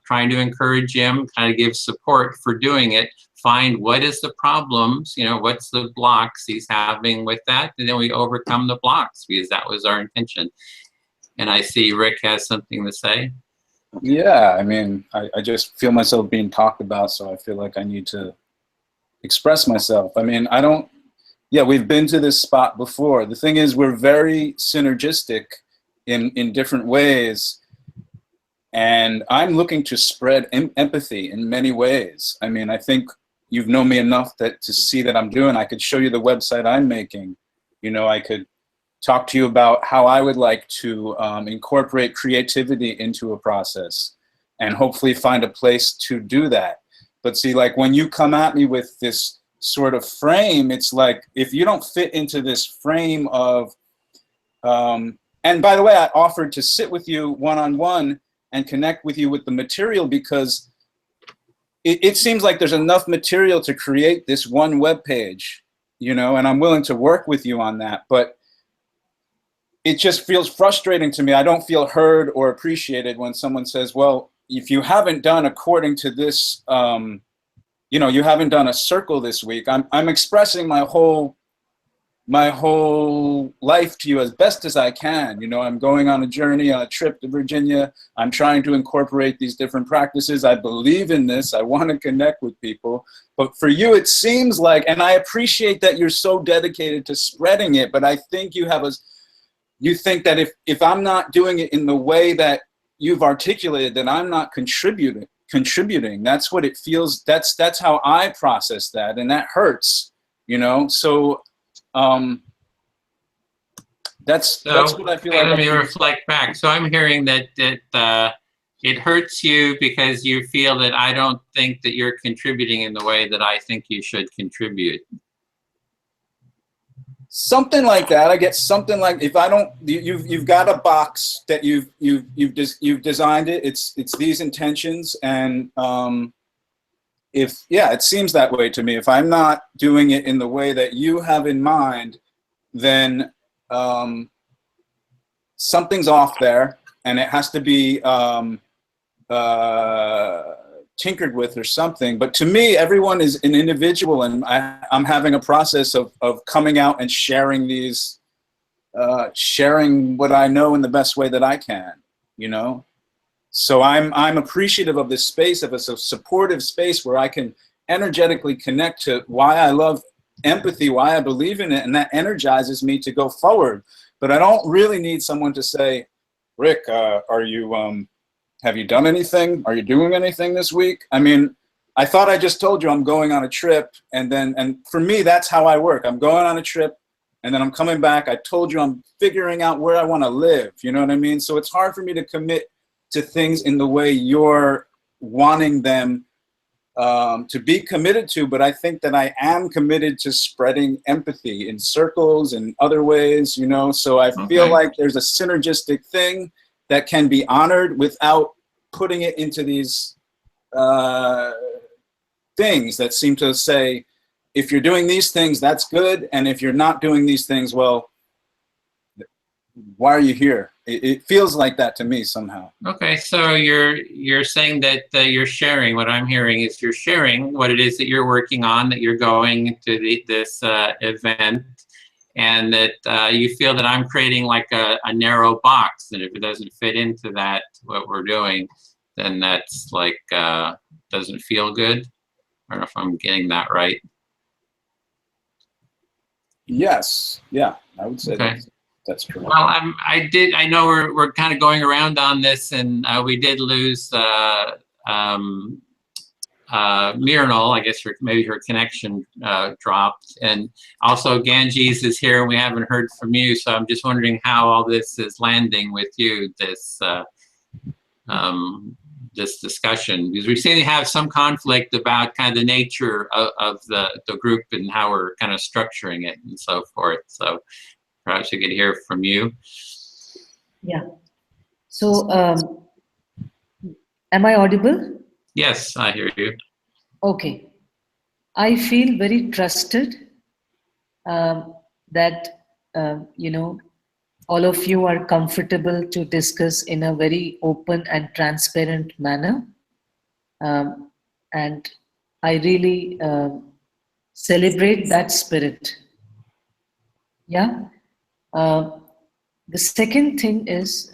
S2: trying to encourage him, kind of give support for doing it. Find what is the problems, what's the blocks he's having with that. And then we overcome the blocks, because that was our intention. And I see Rick has something to say.
S3: Yeah, I mean, I just feel myself being talked about, so I feel like I need to express myself. I mean, we've been to this spot before. The thing is, we're very synergistic in different ways, and I'm looking to spread empathy in many ways. I mean, I think you've known me enough to see that I'm doing. I could show you the website I'm making. I could talk to you about how I would like to incorporate creativity into a process and hopefully find a place to do that. But see, like when you come at me with this sort of frame, it's like, if you don't fit into this frame of, and by the way, I offered to sit with you one-on-one and connect with you with the material, because it seems like there's enough material to create this one web page, and I'm willing to work with you on that. But it just feels frustrating to me. I don't feel heard or appreciated when someone says, well, if you haven't done according to this, you haven't done a circle this week. I'm expressing my whole life to you as best as I can. I'm going on a journey, on a trip to Virginia. I'm trying to incorporate these different practices. I believe in this. I want to connect with people. But for you, it seems like, and I appreciate that you're so dedicated to spreading it, but I think you think that if I'm not doing it in the way that you've articulated, then I'm not contributing. That's what it feels. That's how I process that, and that hurts. So that's what I feel like.
S2: Let me reflect back. So I'm hearing that it hurts you because you feel that I don't think that you're contributing in the way that I think you should contribute.
S3: Something like that. I get something like, if I don't, you've got a box that you've designed it. It's these intentions, and it seems that way to me. If I'm not doing it in the way that you have in mind, then something's off there, and it has to be tinkered with or something. But to me, everyone is an individual, and I'm having a process of coming out and sharing these, sharing what I know in the best way that I can, So I'm appreciative of this space, of a supportive space where I can energetically connect to why I love empathy, why I believe in it, and that energizes me to go forward. But I don't really need someone to say, Rick, have you done anything? Are you doing anything this week? I mean, I thought I just told you I'm going on a trip, and for me, that's how I work. I'm going on a trip, and then I'm coming back. I told you I'm figuring out where I want to live. You know what I mean? So it's hard for me to commit to things in the way you're wanting them to be committed to, but I think that I am committed to spreading empathy in circles and other ways, you know, so I feel like there's a synergistic thing that can be honored without putting it into these things that seem to say, if you're doing these things, that's good. And if you're not doing these things, well, why are you here? It feels like that to me somehow.
S2: Okay, so you're saying that you're sharing. What I'm hearing is you're sharing what it is that you're working on, that you're going to this event, and that you feel that I'm creating like a narrow box, and if it doesn't fit into that, what we're doing, then that's like doesn't feel good. I don't know if I'm getting that right.
S3: Yes, yeah, I would say
S2: Okay.
S3: that's correct.
S2: Well, I know we're kind of going around on this, and we did lose Myrnal. I guess maybe her connection dropped, and also Ganges is here, and we haven't heard from you. So I'm just wondering how all this is landing with you. This discussion, because we seem to have some conflict about kind of the nature of the group and how we're kind of structuring it and so forth. So perhaps we could hear from you.
S5: Yeah. So, am I audible?
S2: Yes, I hear you.
S5: Okay. I feel very trusted that, you know, all of you are comfortable to discuss in a very open and transparent manner. And I really celebrate that spirit. Yeah. The second thing is,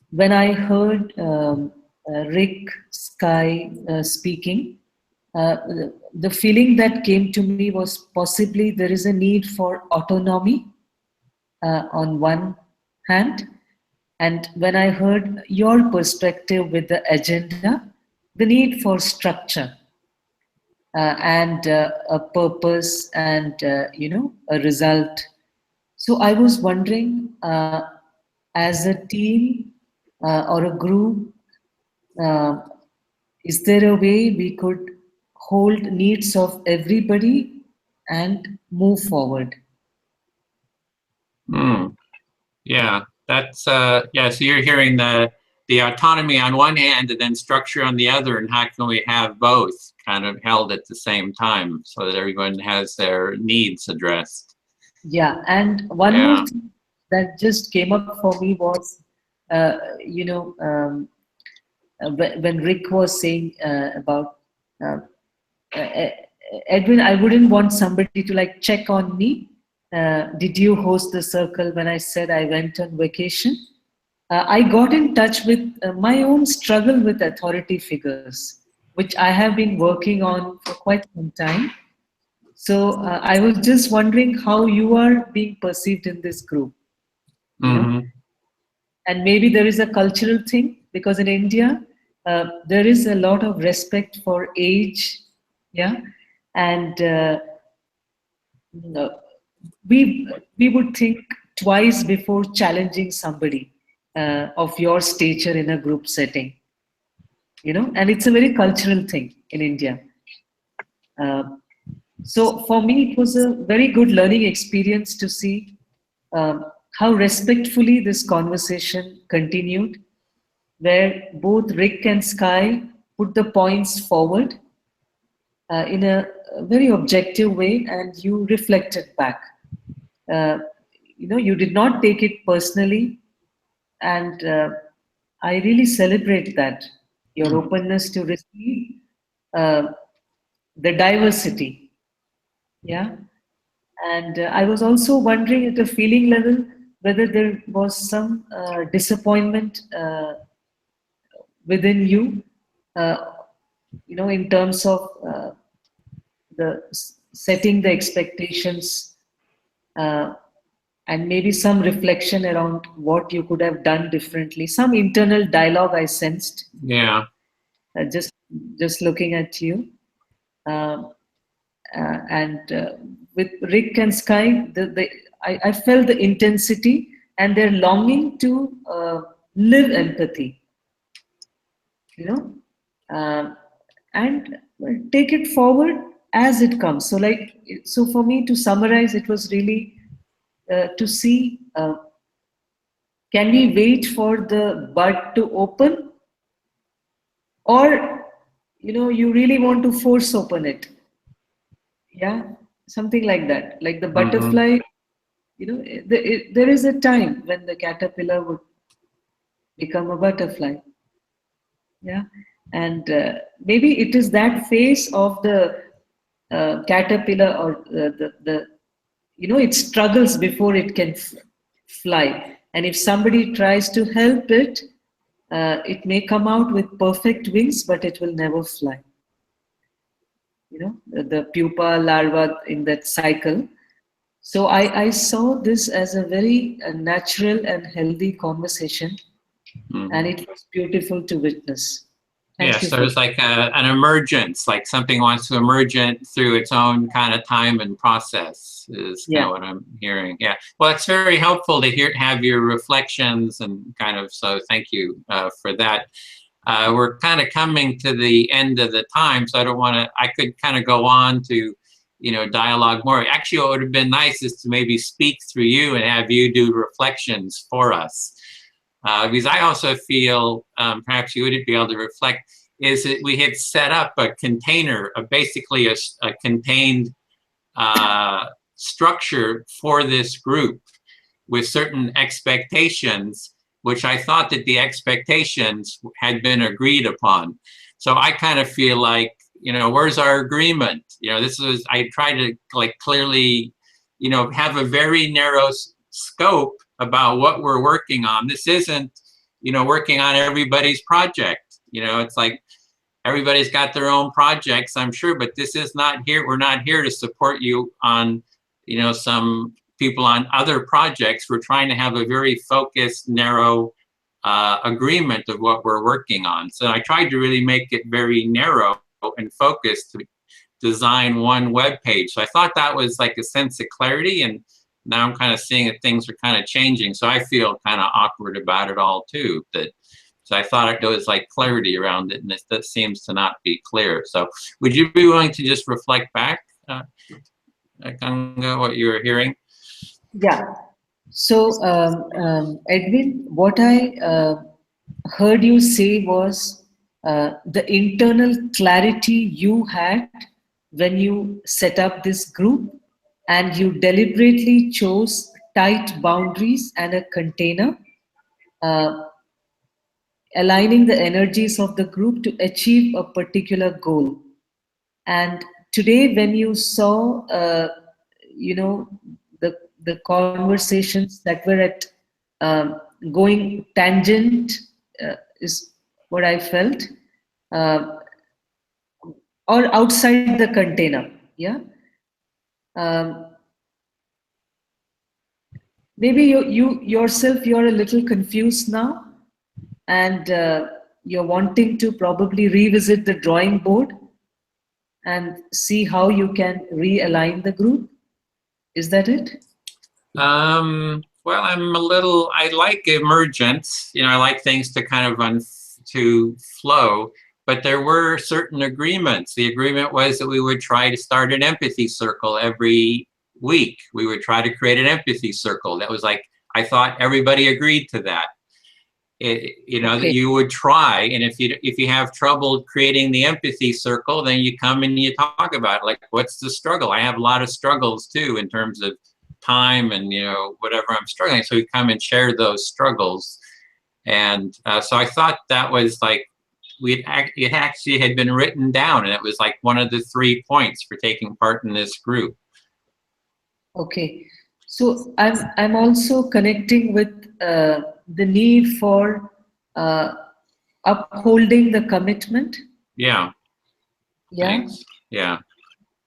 S5: when I heard Rick Sky speaking, the feeling that came to me was possibly there is a need for autonomy on one hand. And when I heard your perspective with the agenda, the need for structure and a purpose and, you know, a result. So I was wondering, as a team or a group, is there a way we could hold needs of everybody and move forward?
S2: Yeah, that's yeah. So you're hearing the autonomy on one hand and then structure on the other, and how can we have both kind of held at the same time so that everyone has their needs addressed?
S5: Yeah, and one more thing that just came up for me was, you know, when Rick was saying about Edwin, I wouldn't want somebody to like check on me. Did you host the circle when I said I went on vacation? I got in touch with my own struggle with authority figures, which I have been working on for quite some time. So I was just wondering how you are being perceived in this group. You know? And maybe there is a cultural thing, because in India, there is a lot of respect for age, yeah, and we would think twice before challenging somebody of your stature in a group setting, you know, and it's a very cultural thing in India. So for me, it was a very good learning experience to see how respectfully this conversation continued, where both Rick and Sky put the points forward in a very objective way, and you reflected back. You know, you did not take it personally, and I really celebrate that, your openness to receive the diversity. Yeah. And I was also wondering at a feeling level whether there was some disappointment within you, you know, in terms of setting the expectations and maybe some reflection around what you could have done differently. Some internal dialogue I sensed.
S2: Yeah.
S5: Just looking at you. And with Rick and Sky, I felt the intensity and their longing to live empathy. You know, and take it forward as it comes. So so for me to summarize, it was really to see, can we wait for the bud to open, or you really want to force open it? Yeah, something like that. Like the butterfly, there is a time when the caterpillar would become a butterfly. Yeah, and maybe it is that phase of the caterpillar, or the it struggles before it can fly. And if somebody tries to help it, it may come out with perfect wings, but it will never fly. The pupa, larva in that cycle. So I saw this as a very natural and healthy conversation, and it was beautiful to witness. Thank you.
S2: So it's like an emergence, like something wants to emerge through its own kind of time and process is kind of what I'm hearing. Yeah. Well, it's very helpful to have your reflections and kind of, so thank you for that. We're kind of coming to the end of the time, so I could kind of go on to, dialogue more. Actually, what would have been nice is to maybe speak through you and have you do reflections for us. Because I also feel, perhaps you would be able to reflect, is that we had set up a container, basically a contained structure for this group with certain expectations, which I thought that the expectations had been agreed upon. So I kind of feel like, where's our agreement? I tried to clearly, have a very narrow scope about what we're working on. This isn't, working on everybody's project. It's like everybody's got their own projects, I'm sure, but this is not here. We're not here to support you on, some people on other projects. We're trying to have a very focused, narrow agreement of what we're working on. So I tried to really make it very narrow and focused to design one web page. So I thought that was like a sense of clarity, and now I'm kind of seeing that things are kind of changing. So I feel kind of awkward about it all too. So I thought there was like clarity around it, and that seems to not be clear. So would you be willing to just reflect back, Ganga, what you were hearing?
S5: Yeah. So Edwin, what I heard you say was the internal clarity you had when you set up this group, and you deliberately chose tight boundaries and a container, aligning the energies of the group to achieve a particular goal. And today, when you saw, the conversations that were at going tangent, is what I felt, or outside the container. Yeah. Maybe you yourself, you're a little confused now, and you're wanting to probably revisit the drawing board and see how you can realign the group. Is that it?
S2: Well, I like emergence. I like things to kind of to flow, but there were certain agreements. The agreement was that we would try to start an empathy circle every week. We would try to create an empathy circle. That was like, I thought everybody agreed to that. That you would try, and if you have trouble creating the empathy circle, then you come and you talk about it. Like, what's the struggle? I have a lot of struggles too in terms of time and whatever I'm struggling. So we come and share those struggles, and so I thought that was like it actually had been written down, and it was like one of the 3 points for taking part in this group.
S5: Okay, so I'm also connecting with the need for upholding the commitment.
S2: Yeah.
S5: Yeah.
S2: Thanks. Yeah.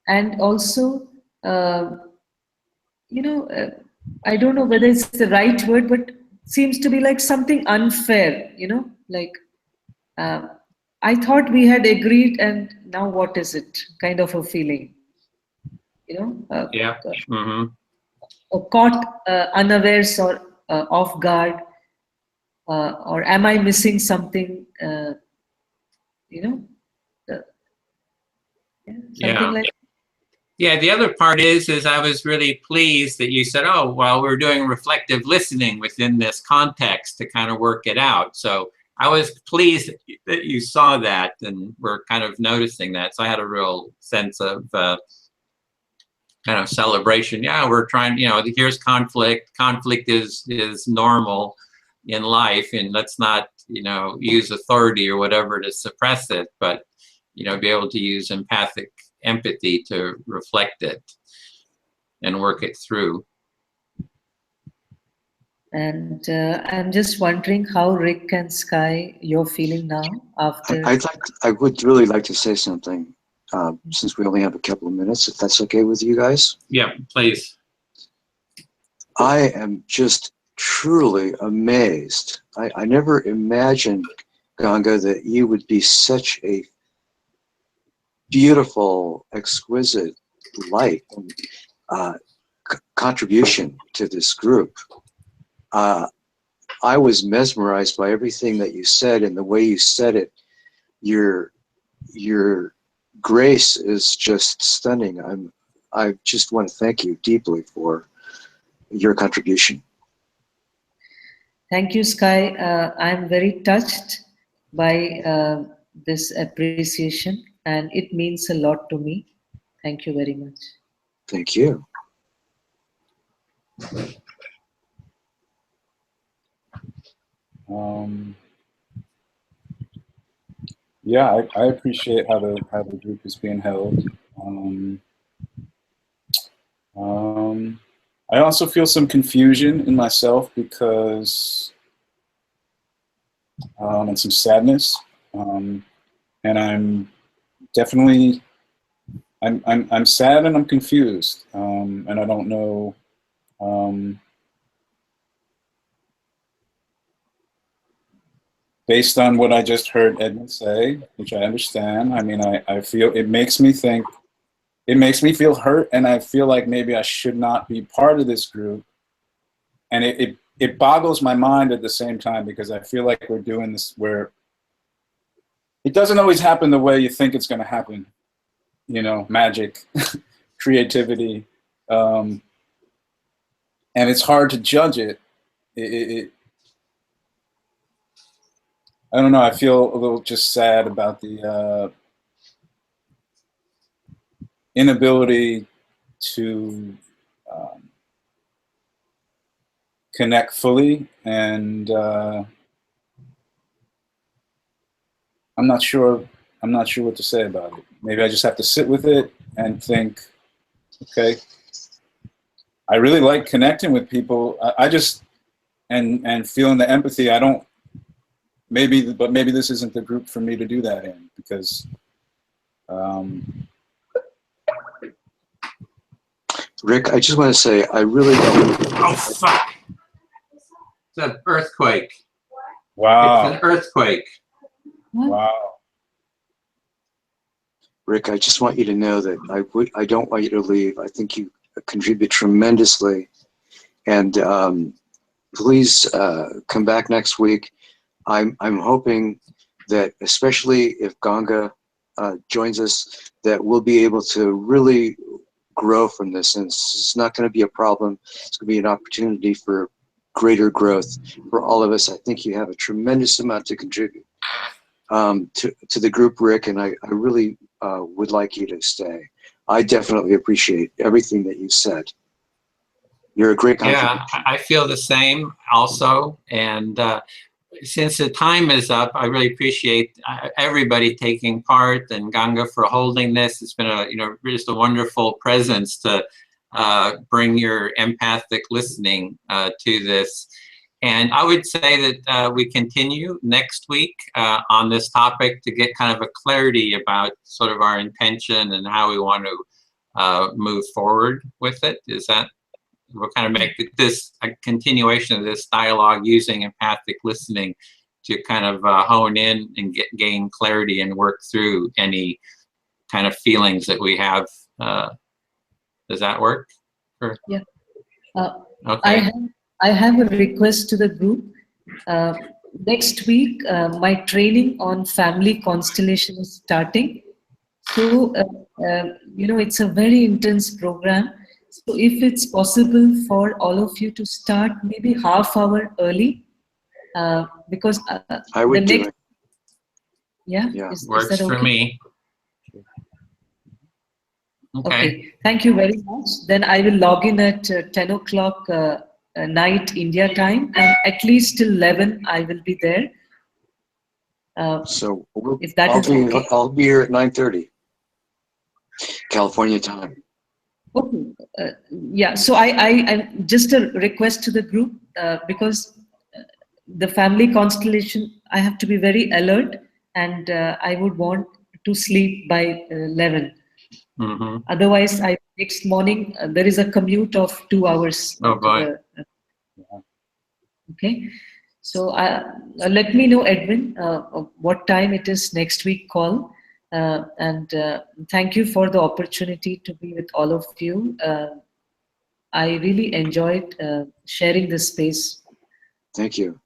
S5: And also, I don't know whether it's the right word, but seems to be like something unfair. Like I thought we had agreed, and now what is it? Kind of a feeling.
S2: Yeah. Mm-hmm.
S5: Or caught unawares or off guard, or am I missing something? Something like
S2: Yeah, the other part is I was really pleased that you said, oh, well, we're doing reflective listening within this context to kind of work it out. So I was pleased that you saw that and were kind of noticing that. So I had a real sense of kind of celebration. Yeah, we're trying, here's conflict. Conflict is normal in life, and let's not, use authority or whatever to suppress it, but, be able to use empathy to reflect it and work it through.
S5: And I'm just wondering how Rick and Sky you're feeling now after.
S1: I would really like to say something, since we only have a couple of minutes, if that's okay with you guys.
S2: Yeah, please.
S1: I am just truly amazed. I never imagined, Ganga, that you would be such a beautiful, exquisite light and contribution to this group. I was mesmerized by everything that you said and the way you said it. Your grace is just stunning. I just want to thank you deeply for your contribution.
S5: Thank you, Sky. I'm very touched by this appreciation, and it means a lot to me. Thank you very much.
S1: Thank you.
S3: Yeah, I appreciate how the group is being held. I also feel some confusion in myself because, and some sadness, and I'm definitely, I'm sad and I'm confused, and I don't know. Based on what I just heard Edmund say, which I understand, I mean, I feel it makes me think. It makes me feel hurt, and I feel like maybe I should not be part of this group. And it boggles my mind at the same time, because I feel like we're doing this where it doesn't always happen the way you think it's going to happen. Magic, creativity, and it's hard to judge it. I don't know. I feel a little just sad about the inability to connect fully, and I'm not sure what to say about it. Maybe I just have to sit with it and think, okay, I really like connecting with people. I just and feeling the empathy. I don't. Maybe this isn't the group for me to do that in, because.
S1: Rick, I just want to say, I really don't.
S2: Oh, fuck. It's an earthquake.
S3: Wow.
S2: It's an earthquake.
S3: Wow.
S1: Rick, I just want you to know that I don't want you to leave. I think you contribute tremendously. And please come back next week. I'm hoping that, especially if Ganga joins us, that we'll be able to really grow from this. And it's not going to be a problem. It's going to be an opportunity for greater growth for all of us. I think you have a tremendous amount to contribute to the group, Rick, and I really would like you to stay. I definitely appreciate everything that you said. You're a great contributor.
S2: Yeah, I feel the same also. And since the time is up, I really appreciate everybody taking part, and Ganga for holding this. It's been just a wonderful presence to bring your empathic listening to this. And I would say that we continue next week on this topic to get kind of a clarity about sort of our intention and how we want to move forward with it. Is that we'll kind of make this a continuation of this dialogue using empathic listening to kind of hone in and gain clarity and work through any kind of feelings that we have. Does that work?
S5: Yeah.
S2: Okay.
S5: I have a request to the group. Next week, my training on family constellation is starting. So, it's a very intense program. So if it's possible for all of you to start maybe half hour early, because
S1: I
S5: the
S1: would do
S5: next,
S1: it.
S5: yeah,
S1: Yeah.
S5: is
S2: Works
S5: that okay?
S2: for me. Okay.
S5: Thank you very much. Then I will log in at 10 o'clock night India time, and at least till 11 I will be there.
S1: So
S5: If that is okay.
S1: I'll be here at 9:30 California time.
S5: Okay. Yeah. So I just a request to the group, because the family constellation, I have to be very alert, and I would want to sleep by 11.
S2: Mm-hmm.
S5: Otherwise, next morning there is a commute of 2 hours.
S2: Oh boy.
S5: Okay. So let me know, Edwin, what time it is next week call. And thank you for the opportunity to be with all of you. I really enjoyed sharing this space.
S1: Thank you.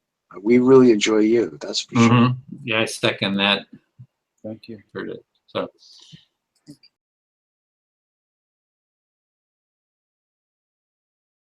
S1: We really enjoy you. That's for sure.
S2: Yeah, I second that.
S3: Thank you.
S2: Heard it. So.